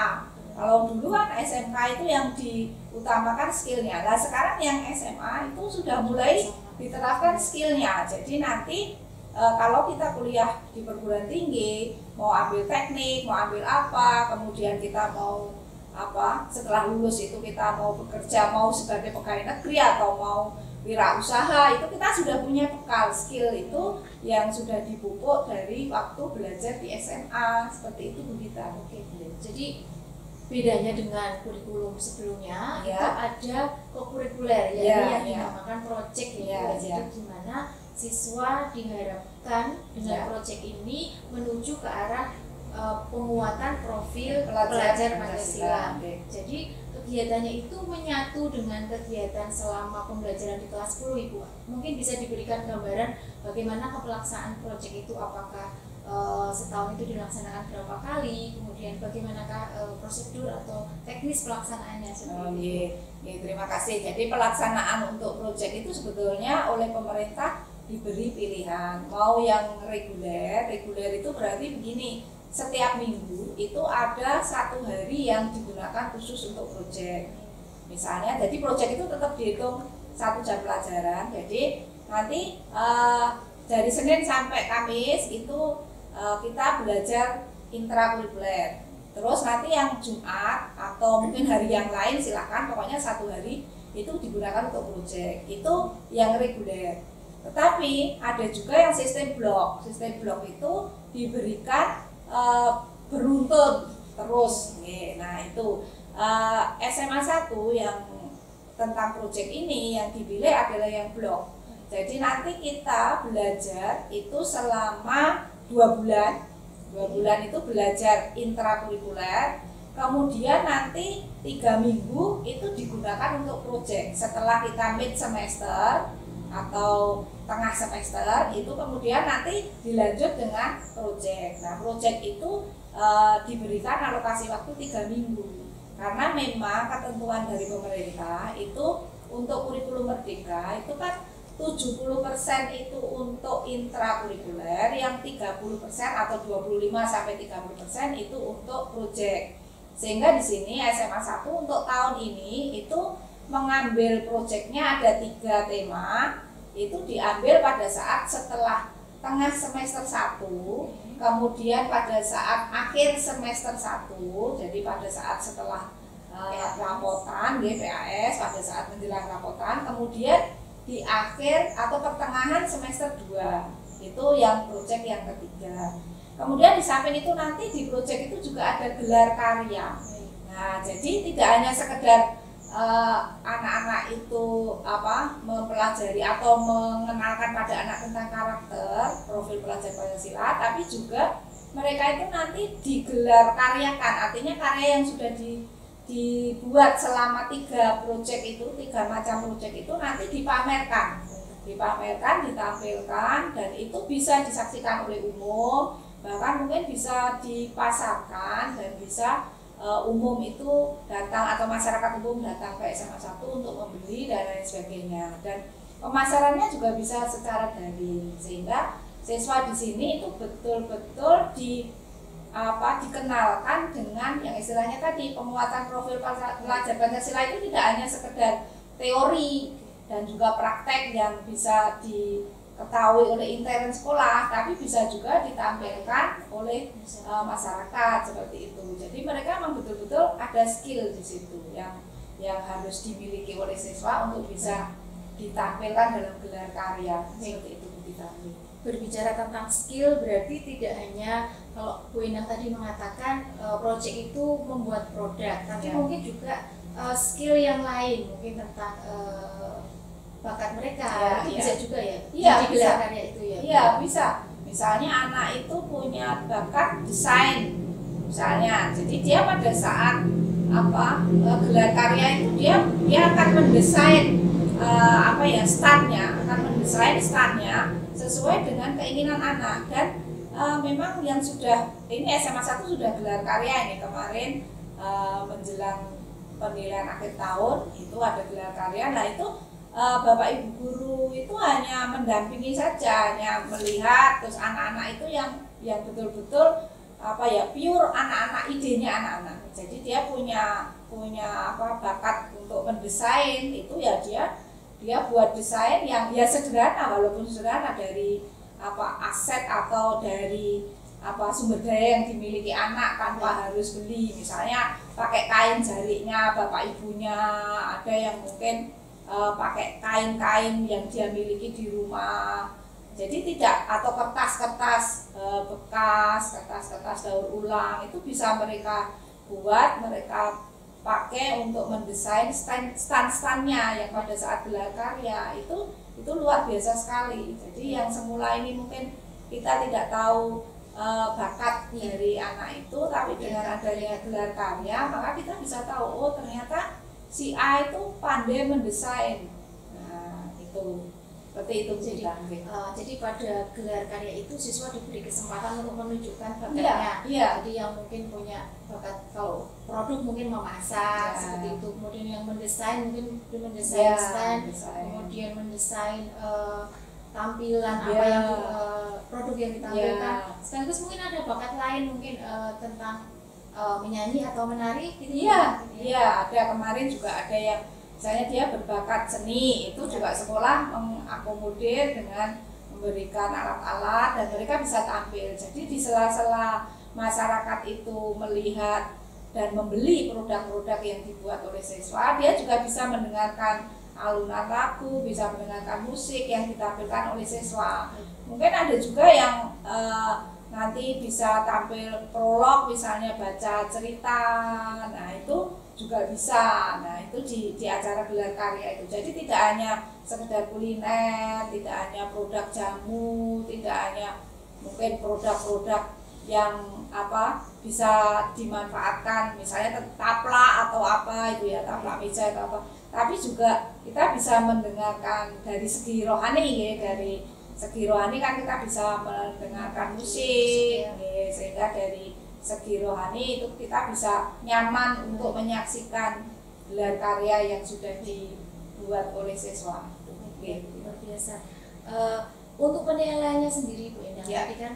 Kalau dulu kan SMK itu yang diutamakan skillnya. Nah, sekarang yang SMA itu sudah mulai diterapkan skillnya. Jadi nanti kalau kita kuliah di perguruan tinggi, mau ambil teknik, mau ambil apa, kemudian kita mau setelah lulus itu kita mau bekerja, mau sebagai pegawai negeri atau mau wirausaha, itu kita sudah punya bekal skill itu yang sudah dipupuk dari waktu belajar di SMA. Seperti itu, Bu Dita. Oke, jadi bedanya dengan kurikulum sebelumnya itu ada co-kurikuler yang dinamakan project jadi gimana siswa diharapkan dengan project ini menuju ke arah penguatan profil pelajar Pancasila. Jadi kegiatannya itu menyatu dengan kegiatan selama pembelajaran di kelas 10, Ibu. Mungkin bisa diberikan gambaran bagaimana pelaksanaan project itu, apakah setahun itu dilaksanakan berapa kali, kemudian bagaimanakah prosedur atau teknis pelaksanaannya terima kasih. Jadi pelaksanaan untuk project itu sebetulnya oleh pemerintah diberi pilihan, mau yang reguler itu berarti begini, setiap minggu itu ada 1 hari yang digunakan khusus untuk proyek. Misalnya, jadi proyek itu tetap dihitung 1 jam pelajaran. Jadi nanti dari Senin sampai Kamis itu kita belajar intrakurikuler. Terus nanti yang Jumat atau mungkin hari yang lain silakan, pokoknya 1 hari itu digunakan untuk proyek. Itu yang reguler. Tetapi ada juga yang sistem blok. Sistem blok itu diberikan beruntun terus. Nah, itu SMA 1 yang tentang proyek ini yang dipilih adalah yang blok. Jadi nanti kita belajar itu selama 2 bulan. 2 bulan itu belajar intrakurikuler. Kemudian nanti 3 minggu itu digunakan untuk proyek. Setelah kita mid semester atau tengah semester itu kemudian nanti dilanjut dengan proyek. Nah, proyek itu diberikan alokasi waktu 3 minggu karena memang ketentuan dari pemerintah itu untuk kurikulum merdeka itu kan 70% itu untuk intrakurikuler, yang 30% atau 25-30% itu untuk proyek. Sehingga di sini SMA 1 untuk tahun ini itu mengambil proyeknya ada 3 tema, itu diambil pada saat setelah tengah semester 1, kemudian pada saat akhir semester 1, jadi pada saat setelah rapotan PAS, pada saat menjelang rapotan, kemudian di akhir atau pertengahan semester 2, itu yang proyek yang ketiga. Kemudian di samping itu nanti di proyek itu juga ada gelar karya. Nah, jadi tidak hanya sekedar anak-anak itu mempelajari atau mengenalkan pada anak tentang karakter profil pelajar Pancasila, tapi juga mereka itu nanti digelar karyakan, artinya karya yang sudah dibuat selama 3 macam proyek itu nanti dipamerkan, ditampilkan, dan itu bisa disaksikan oleh umum, bahkan mungkin bisa dipasarkan dan bisa umum itu datang atau masyarakat umum datang ke SMA 1 untuk membeli dan lain sebagainya. Dan pemasarannya juga bisa secara daring, sehingga siswa di sini itu betul-betul dikenalkan dengan yang istilahnya tadi penguatan profil pelajar Pancasila itu tidak hanya sekedar teori dan juga praktek yang bisa diketahui oleh intern sekolah, tapi bisa juga ditampilkan oleh masyarakat seperti itu. Jadi mereka memang betul-betul ada skill di situ yang harus dimiliki oleh siswa untuk bisa ditampilkan dalam gelar karya seperti itu ditampil. Berbicara tentang skill berarti tidak hanya kalau Bu Inah tadi mengatakan proyek itu membuat produk, tapi mungkin juga skill yang lain, mungkin tentang bakat mereka itu bisa juga ya di gelar karya itu ya. Iya bisa. Misalnya anak itu punya bakat desain, misalnya, jadi dia pada saat gelar karya itu dia akan mendesain standnya sesuai dengan keinginan anak. Dan memang yang sudah ini SMA 1 sudah gelar karya ini kemarin menjelang penilaian akhir tahun itu ada gelar karya. Nah itu Bapak Ibu guru itu hanya mendampingi saja, hanya melihat, terus anak-anak itu yang betul-betul pure anak-anak, idenya anak-anak. Jadi dia punya bakat untuk mendesain itu ya dia buat desain yang sederhana, walaupun sederhana, dari aset atau dari sumber daya yang dimiliki anak tanpa harus beli. Misalnya pakai kain jariknya bapak ibunya, ada yang mungkin pakai kain-kain yang dia miliki di rumah. Jadi tidak, atau kertas-kertas bekas, kertas-kertas daur ulang itu bisa mereka buat, mereka pakai untuk mendesain stand-standnya yang pada saat gelar karya itu luar biasa sekali. Jadi yang semula ini mungkin kita tidak tahu bakat dari anak itu, tapi dengan adanya gelar karya maka kita bisa tahu, oh ternyata si A itu pandai mendesain. Nah itu seperti itu. Jadi pada gelar karya itu siswa diberi kesempatan untuk menunjukkan bakatnya. Jadi yang mungkin punya bakat, kalau produk mungkin memasak seperti itu, kemudian yang mendesain mungkin mendesain stand, kemudian mendesain tampilan yang produk yang ditampilkan. Sekaligus mungkin ada bakat lain mungkin tentang menyanyi atau menari gitu. Iya, ada kemarin juga ada yang misalnya dia berbakat seni, itu juga sekolah mengakomodir dengan memberikan alat-alat dan mereka bisa tampil. Jadi di sela-sela masyarakat itu melihat dan membeli produk-produk yang dibuat oleh siswa, dia juga bisa mendengarkan alunan lagu, bisa mendengarkan musik yang ditampilkan oleh siswa. Mungkin ada juga yang nanti bisa tampil prolog, misalnya baca cerita, nah itu juga bisa. Nah itu di acara gelar karya itu. Jadi tidak hanya sekedar kuliner, tidak hanya produk jamu, tidak hanya mungkin produk-produk yang bisa dimanfaatkan, misalnya taplak atau taplak meja atau apa. Tapi juga kita bisa mendengarkan dari segi rohani, dari segi rohani kan kita bisa mendengarkan musik, sehingga dari segi rohani itu kita bisa nyaman untuk menyaksikan gelar karya yang sudah dibuat oleh siswa. Luar biasa. Untuk penilaiannya sendiri Bu Indah, tadi kan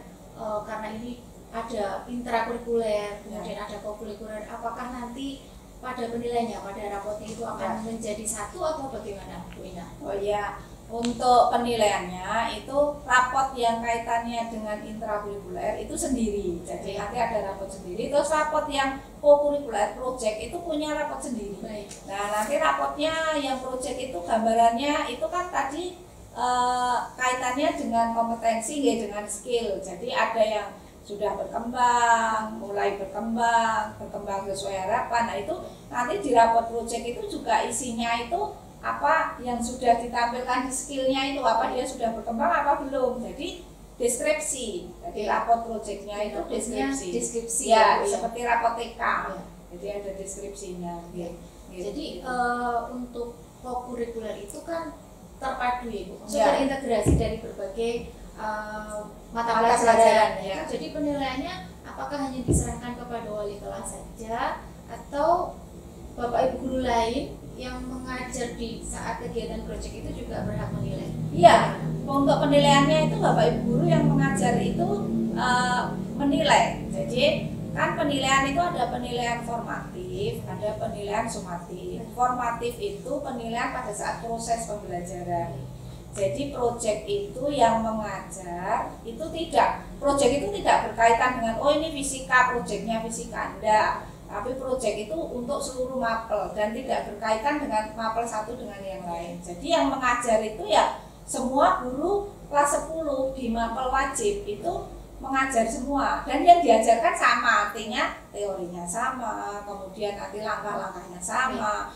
karena ini ada intrakurikuler, kemudian ada kokurikuler, apakah nanti pada penilaiannya, pada rapotnya itu akan menjadi satu atau bagaimana Bu Indah? Oh iya, untuk penilaiannya itu rapot yang kaitannya dengan intrakurikuler itu sendiri. Jadi nanti ada rapot sendiri, terus rapot yang kokurikuler project itu punya rapot sendiri. Nah nanti rapotnya yang project itu gambarannya itu kan tadi kaitannya dengan kompetensi, dengan skill. Jadi ada yang sudah berkembang, mulai berkembang sesuai harapan. Nah itu nanti di rapot project itu juga isinya itu apa yang sudah ditampilkan di skillnya itu, apa dia sudah berkembang apa belum. Jadi deskripsi, jadi rapot projectnya itu deskripsi ya, seperti rapot TK ya. Jadi ada deskripsinya ya. Jadi untuk co-kurikuler itu kan terpadu ya Bu, terintegrasi dari berbagai mata pelajaran ya. Jadi penilaiannya apakah hanya diserahkan kepada wali kelas saja atau Bapak Ibu guru lain yang mengajar di saat kegiatan proyek itu juga berhak menilai? Iya, untuk penilaiannya itu Bapak Ibu guru yang mengajar itu menilai. Jadi kan penilaian itu ada penilaian formatif, ada penilaian sumatif. Formatif itu penilaian pada saat proses pembelajaran. Jadi proyek itu yang mengajar itu proyek itu tidak berkaitan dengan oh ini fisika, proyeknya fisika, enggak. Tapi proyek itu untuk seluruh mapel dan tidak berkaitan dengan mapel satu dengan yang lain. Jadi yang mengajar itu ya semua guru kelas 10 di mapel wajib itu mengajar semua, dan yang diajarkan sama, artinya teorinya sama, kemudian nanti langkah-langkahnya sama,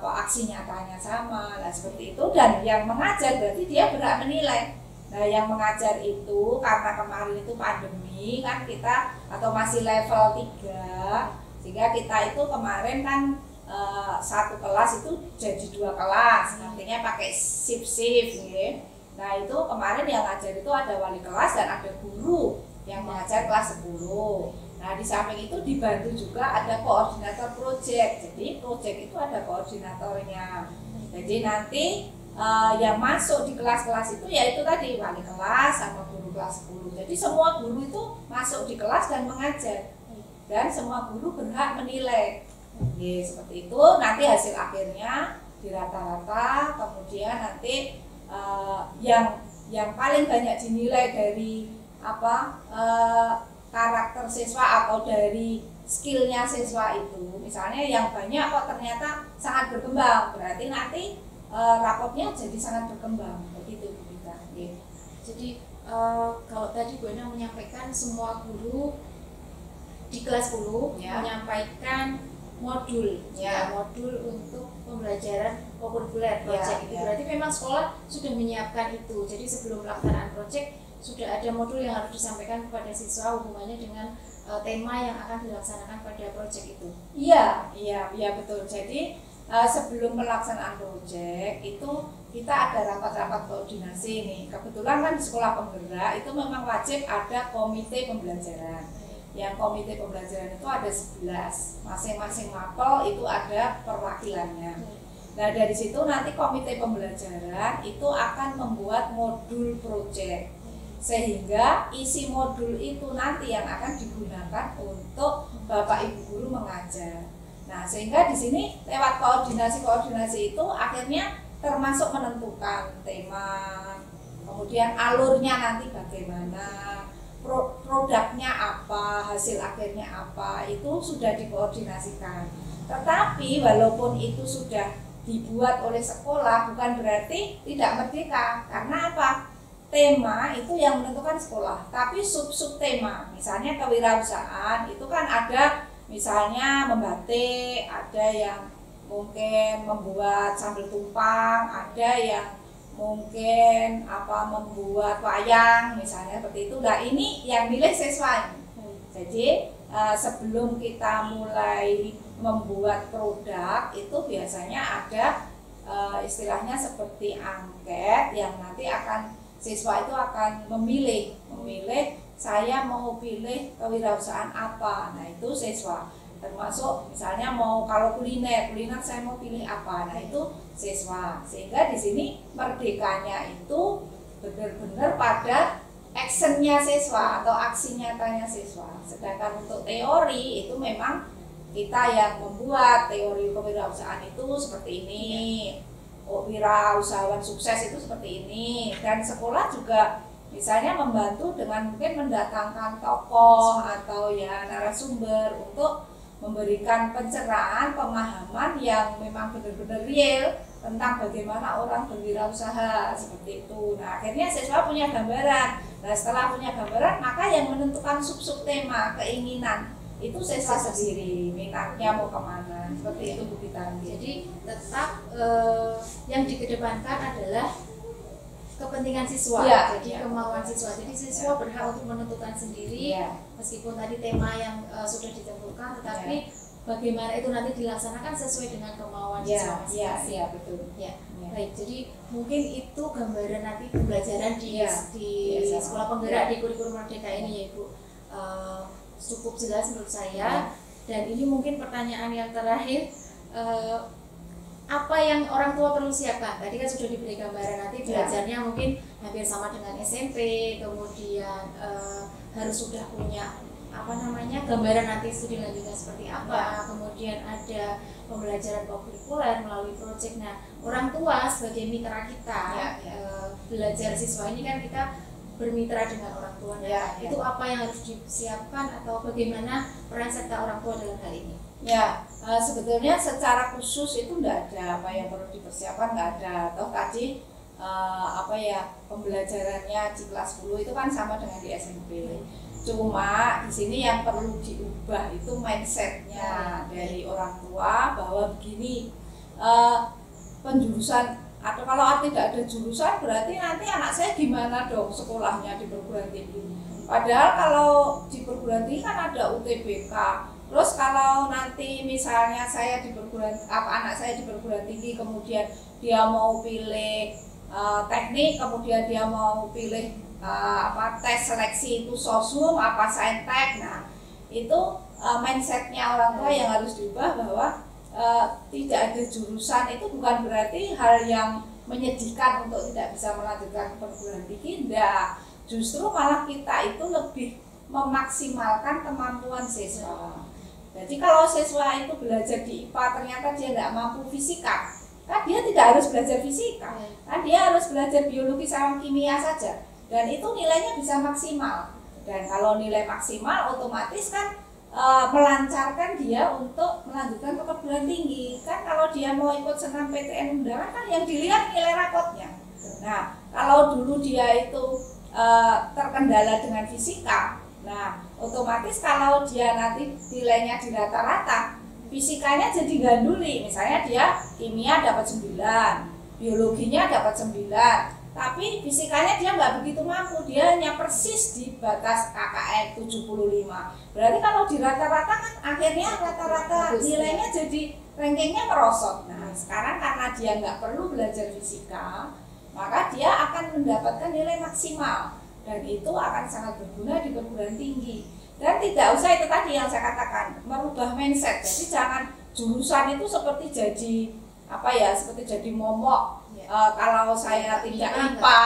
aksi nyatanya sama, lah seperti itu. Dan yang mengajar berarti dia berhak menilai. Nah yang mengajar itu karena kemarin itu pandemi kan kita atau masih level 3, sehingga kita itu kemarin kan satu kelas itu jadi 2 kelas, artinya pakai shift ya. Nah itu kemarin yang ngajar itu ada wali kelas dan ada guru yang mengajar kelas 10. Nah di samping itu dibantu juga ada koordinator proyek. Jadi proyek itu ada koordinatornya. Jadi nanti yang masuk di kelas-kelas itu yaitu tadi wali kelas sama guru kelas 10. Jadi semua guru itu masuk di kelas dan mengajar. Dan semua guru berhak menilai. Ya, seperti itu. Nanti hasil akhirnya di rata-rata, kemudian nanti yang paling banyak dinilai dari karakter siswa atau dari skillnya siswa itu, misalnya yang banyak kok ternyata sangat berkembang, berarti nanti rapotnya jadi sangat berkembang, begitu kita. Ya. Jadi kalau tadi Bu Endang menyampaikan semua guru di kelas 10 menyampaikan modul modul untuk pembelajaran co-kurikuler proyek itu. Berarti memang sekolah sudah menyiapkan itu. Jadi sebelum pelaksanaan proyek sudah ada modul yang harus disampaikan kepada siswa hubungannya dengan tema yang akan dilaksanakan pada proyek itu. Iya betul. Jadi sebelum pelaksanaan proyek itu kita ada rapat-rapat koordinasi nih. Kebetulan kan di sekolah penggerak itu memang wajib ada komite pembelajaran. Yang komite pembelajaran itu ada 11, masing-masing mapel itu ada perwakilannya. Nah dari situ nanti komite pembelajaran itu akan membuat modul proyek, sehingga isi modul itu nanti yang akan digunakan untuk Bapak Ibu guru mengajar. Nah sehingga di sini lewat koordinasi itu akhirnya termasuk menentukan tema, kemudian alurnya nanti bagaimana, produknya apa, hasil akhirnya apa, itu sudah dikoordinasikan. Tetapi walaupun itu sudah dibuat oleh sekolah bukan berarti tidak merdeka. Karena apa? Tema itu yang menentukan sekolah, tapi sub-sub tema, misalnya kewirausahaan itu kan ada misalnya membatik, ada yang mungkin membuat sambal tumpang, ada yang mungkin membuat wayang misalnya seperti itu. Nah ini yang milih siswa. Jadi sebelum kita mulai membuat produk itu biasanya ada istilahnya seperti angket yang nanti siswa itu akan memilih saya mau pilih kewirausahaan apa. Nah itu siswa, termasuk misalnya kalau kuliner saya mau pilih apa. Nah itu siswa. Sehingga di sini merdekanya itu benar-benar pada actionnya siswa atau aksi nyatanya siswa. Sedangkan untuk teori itu memang kita yang membuat teori kewirausahaan itu seperti ini, wirausahawan sukses itu seperti ini. Dan sekolah juga misalnya membantu dengan mungkin mendatangkan tokoh atau narasumber untuk memberikan pencerahan, pemahaman yang memang benar-benar real tentang bagaimana orang berwirausaha seperti itu. Nah akhirnya siswa punya gambaran, Nah setelah punya gambaran, maka yang menentukan sub-sub tema, keinginan itu siswa sendiri, minatnya mau kemana, seperti itu Bu Gitanti. Jadi tetap yang dikedepankan adalah kepentingan siswa, jadi kemauan siswa. Jadi siswa berhak untuk menentukan sendiri, meskipun tadi tema yang sudah ditentukan, tetapi bagaimana itu nanti dilaksanakan sesuai dengan kemauan siswa masing-masing. Iya, betul. Baik, jadi mungkin itu gambaran nanti pembelajaran di sekolah penggerak di kurikulum Merdeka ini ya Ibu. Cukup jelas menurut saya. Dan ini mungkin pertanyaan yang terakhir, apa yang orang tua perlu siapkan? Tadi kan sudah diberi gambaran, nanti belajarnya mungkin hampir sama dengan SMP, kemudian harus sudah punya gambaran nanti studi lanjutnya seperti apa, kemudian ada pembelajaran kurikuler melalui proyek. Nah, orang tua sebagai mitra kita, belajar siswa ini kan kita bermitra dengan orang tua. Itu apa yang harus disiapkan atau bagaimana peran serta orang tua dalam hal ini? Sebetulnya secara khusus itu tidak ada apa yang perlu dipersiapkan, nggak ada. Toh tadi pembelajarannya di kelas 10 itu kan sama dengan di SMP. Cuma di sini yang perlu diubah itu mindsetnya dari orang tua bahwa begini, penjurusan atau kalau tidak ada jurusan berarti nanti anak saya gimana dong sekolahnya di perguruan tinggi. Padahal kalau di perguruan tinggi kan ada UTBK. Terus kalau nanti misalnya anak saya di perguruan tinggi, kemudian dia mau pilih teknik, kemudian dia mau pilih tes seleksi itu sosum saintek. Nah itu mindsetnya orang tua yang harus diubah bahwa tidak ada jurusan itu bukan berarti hal yang menyedihkan untuk tidak bisa melanjutkan perguruan tinggi. Tidak, justru malah kita itu lebih memaksimalkan kemampuan siswa. Jadi kalau siswa itu belajar di IPA ternyata dia tidak mampu fisika, kan dia tidak harus belajar fisika, kan dia harus belajar biologi sama kimia saja. Dan itu nilainya bisa maksimal. Dan kalau nilai maksimal otomatis kan melancarkan dia untuk melanjutkan ke perguruan tinggi. Kan kalau dia mau ikut senam PTN undangan kan yang dilihat nilai rapotnya. Nah kalau dulu dia itu terkendala dengan fisika, nah otomatis kalau dia nanti nilainya di rata-rata, fisikanya jadi ganduli. Misalnya dia kimia dapat 9, biologinya dapat 9, tapi fisikanya dia nggak begitu mampu, dia hanya persis di batas KKM 75. Berarti kalau di rata-rata kan akhirnya rata-rata nilainya jadi rankingnya merosot. Nah sekarang karena dia nggak perlu belajar fisika, maka dia akan mendapatkan nilai maksimal dan itu akan sangat berguna di perguruan tinggi. Dan tidak usah itu tadi yang saya katakan, merubah mindset. Jadi jangan jurusan itu seperti jadi momok. Kalau saya tidak IPA,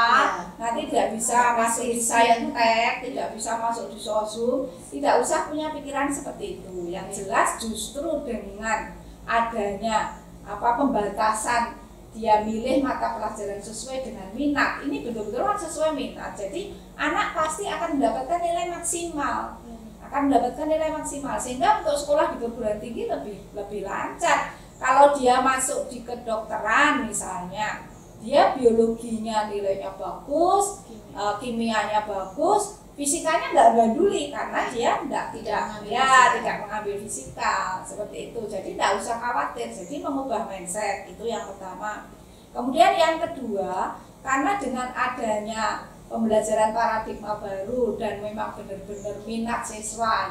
nanti tidak bisa masuk di saintek, tidak bisa masuk di sosum. Tidak usah punya pikiran seperti itu. Yang jelas justru dengan adanya pembatasan dia milih mata pelajaran sesuai dengan minat, ini betul-betul sesuai minat. Jadi anak pasti akan mendapatkan nilai maksimal, sehingga untuk sekolah di perguruan tinggi lebih lancar. Kalau dia masuk di kedokteran misalnya, dia biologinya nilainya bagus, kimianya bagus, fisikanya nggak ganduli karena dia tidak mengambil fisika seperti itu. Jadi tidak usah khawatir. Jadi mengubah mindset itu yang pertama. Kemudian yang kedua, karena dengan adanya pembelajaran paradigma baru dan memang benar-benar minat siswa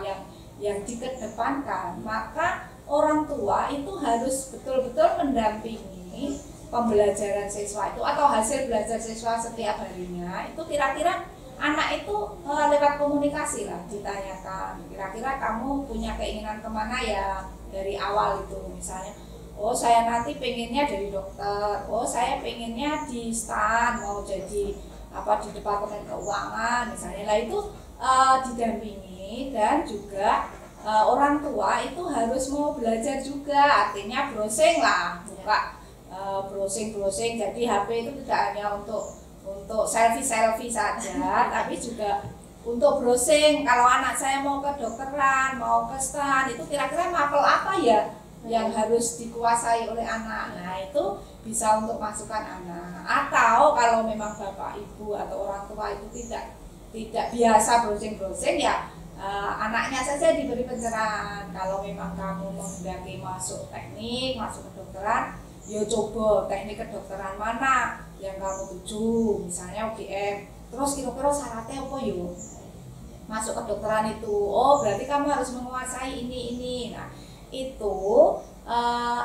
yang dikedepankan, maka orang tua itu harus betul-betul mendampingi pembelajaran siswa itu atau hasil belajar siswa setiap harinya. Itu kira-kira anak itu lewat komunikasi lah ditanyakan, kira-kira kamu punya keinginan kemana ya dari awal itu. Misalnya, oh saya nanti pengennya jadi dokter, oh saya pengennya di STAN, mau jadi di Departemen Keuangan misalnya. Lah itu didampingi dan juga orang tua itu harus mau belajar juga, artinya browsing lah, buka browsing. Jadi HP itu tidak hanya untuk selfie saja, tapi juga untuk browsing. Kalau anak saya mau ke dokteran, mau ke STAN, itu kira-kira mapel apa ya yang harus dikuasai oleh anak. Nah itu bisa untuk masukkan anak. Atau kalau memang bapak ibu atau orang tua itu tidak tidak biasa browsing ya anaknya saja diberi pencerahan. Kalau memang kamu menghendaki masuk teknik, masuk kedokteran, ya coba teknik kedokteran mana yang kamu tuju, misalnya UGM. Terus kira-kira syaratnya apa yo? Masuk kedokteran itu, oh berarti kamu harus menguasai ini. Nah itu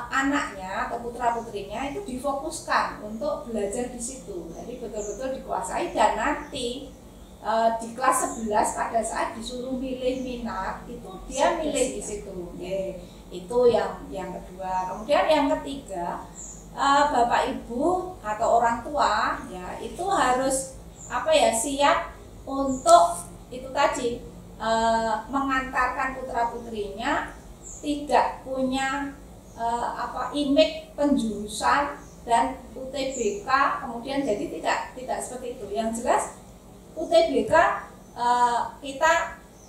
anaknya atau putra putrinya itu difokuskan untuk belajar di situ. Jadi betul-betul dikuasai, dan nanti di kelas 11 pada saat disuruh milih minat itu dia milih di situ. Itu yang kedua. Kemudian yang ketiga, Bapak Ibu atau orang tua ya itu harus siap untuk itu tadi mengantarkan putra putrinya tidak punya image penjurusan dan UTBK, kemudian jadi tidak seperti itu. Yang jelas UTBK kita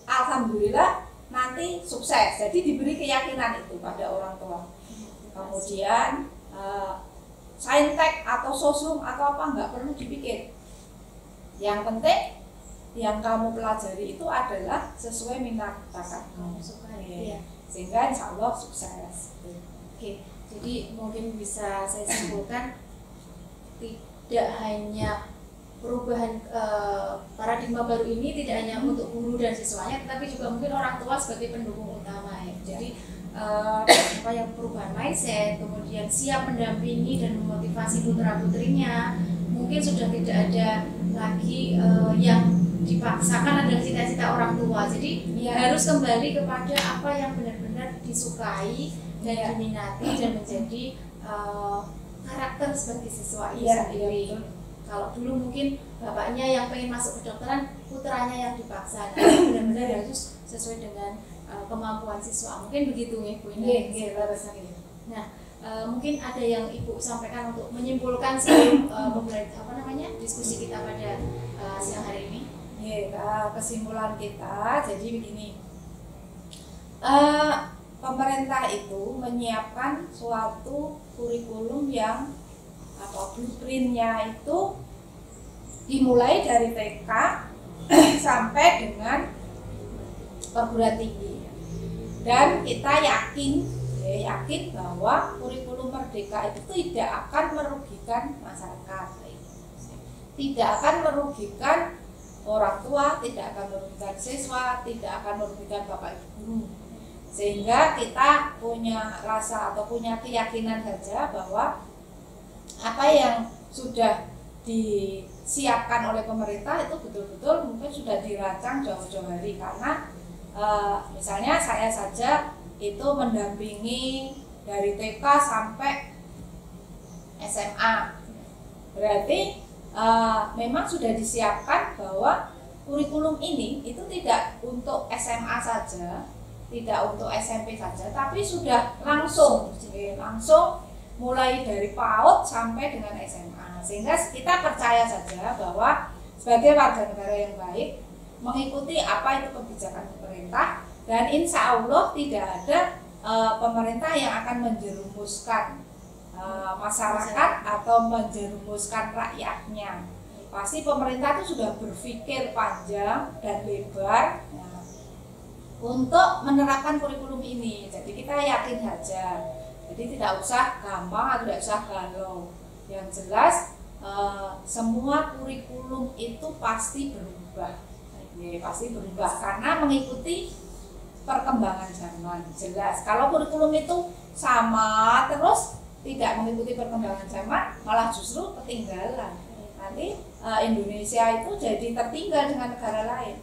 alhamdulillah nanti sukses, jadi diberi keyakinan itu pada orang tua. Kemudian saintek atau sosum atau apa nggak perlu dipikir, yang penting yang kamu pelajari itu adalah sesuai minat bakat kamu, sehingga insya Allah sukses. Oke, jadi mungkin bisa saya simpulkan tidak hanya perubahan paradigma baru ini tidak hanya untuk guru dan siswanya, tetapi juga mungkin orang tua sebagai pendukung utama ya. Jadi perubahan mindset, kemudian siap mendampingi dan memotivasi putra putrinya. Mungkin sudah tidak ada lagi yang dipaksakan adalah cita-cita orang tua. Jadi harus kembali kepada apa yang benar-benar disukai dan diminati dan menjadi karakter sebagai siswa itu sendiri. Kalau dulu mungkin bapaknya yang pengen masuk kedokteran, putranya yang dipaksa. Nah, benar-benar harus sesuai dengan kemampuan siswa. Mungkin begitu nih Bu ini. Nah, mungkin ada yang Ibu sampaikan untuk menyimpulkan sebelum diskusi kita pada siang hari ini. Kesimpulan kita jadi begini. Pemerintah itu menyiapkan suatu kurikulum yang blueprintnya itu dimulai dari TK sampai dengan perguruan tinggi, dan kita yakin bahwa kurikulum Merdeka itu tidak akan merugikan masyarakat, tidak akan merugikan orang tua, tidak akan merugikan siswa, tidak akan merugikan bapak ibu guru. Sehingga kita punya rasa atau punya keyakinan saja bahwa apa yang sudah disiapkan oleh pemerintah itu betul-betul mungkin sudah dirancang jauh-jauh hari. Karena misalnya saya saja itu mendampingi dari TK sampai SMA, berarti memang sudah disiapkan bahwa kurikulum ini itu tidak untuk SMA saja, tidak untuk SMP saja, tapi sudah langsung mulai dari PAUD sampai dengan SMA. Sehingga kita percaya saja bahwa sebagai warga negara yang baik mengikuti apa itu kebijakan pemerintah, dan insya Allah tidak ada pemerintah yang akan menjerumuskan masyarakat atau menjerumuskan rakyatnya. Pasti pemerintah itu sudah berpikir panjang dan lebar untuk menerapkan kurikulum ini. Jadi kita yakin saja. Jadi tidak usah gampang atau tidak usah galau. Yang jelas semua kurikulum itu pasti berubah. Pasti berubah karena mengikuti perkembangan zaman. Jelas. Kalau kurikulum itu sama terus tidak mengikuti perkembangan zaman, malah justru ketinggalan. Nanti Indonesia itu jadi tertinggal dengan negara lain.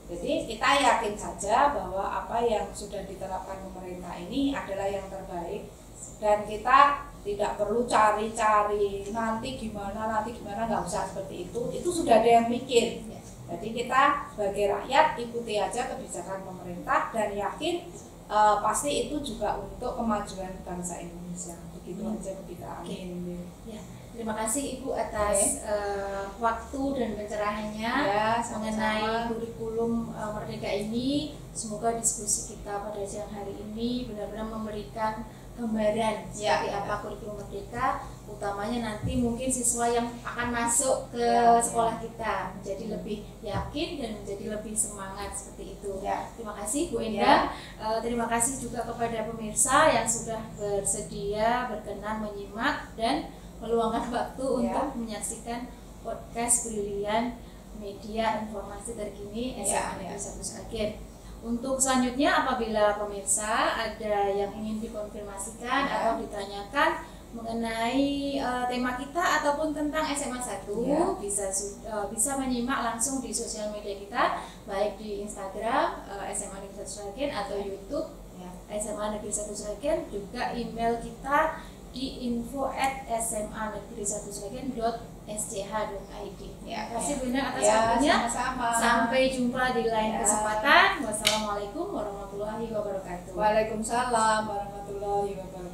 Jadi kita yakin saja bahwa apa yang sudah diterapkan pemerintah ini adalah yang terbaik, dan kita tidak perlu cari-cari nanti gimana, nggak usah seperti itu sudah ada yang mikir. Jadi kita sebagai rakyat ikuti aja kebijakan pemerintah dan yakin pasti itu juga untuk kemajuan bangsa Indonesia. Begitu aja kita. Amin. Ya. Terima kasih Ibu atas waktu dan pencerahannya mengenai kurikulum Merdeka ini. Semoga diskusi kita pada siang hari ini benar-benar memberikan gambaran seperti apa kurikulum Merdeka, utamanya nanti mungkin siswa yang akan masuk ke sekolah kita menjadi lebih yakin dan menjadi lebih semangat seperti itu. Terima kasih Bu Endah. Terima kasih juga kepada pemirsa yang sudah bersedia berkenan menyimak dan meluangkan waktu untuk menyaksikan podcast Brilian Media Informasi Terkini SMA Negeri 1 Sragen. Untuk selanjutnya, apabila pemirsa ada yang ingin dikonfirmasikan atau ditanyakan mengenai tema kita ataupun tentang SMA 1, bisa menyimak langsung di sosial media kita, baik di Instagram SMA Negeri 1 Sragen atau YouTube SMA Negeri 1 Sragen, juga email kita di info@smanegeri1sragen.sch.id. Terima kasih Bu Endah atas waktunya. Sampai jumpa di lain kesempatan. Wassalamualaikum warahmatullahi wabarakatuh. Waalaikumsalam warahmatullahi wabarakatuh.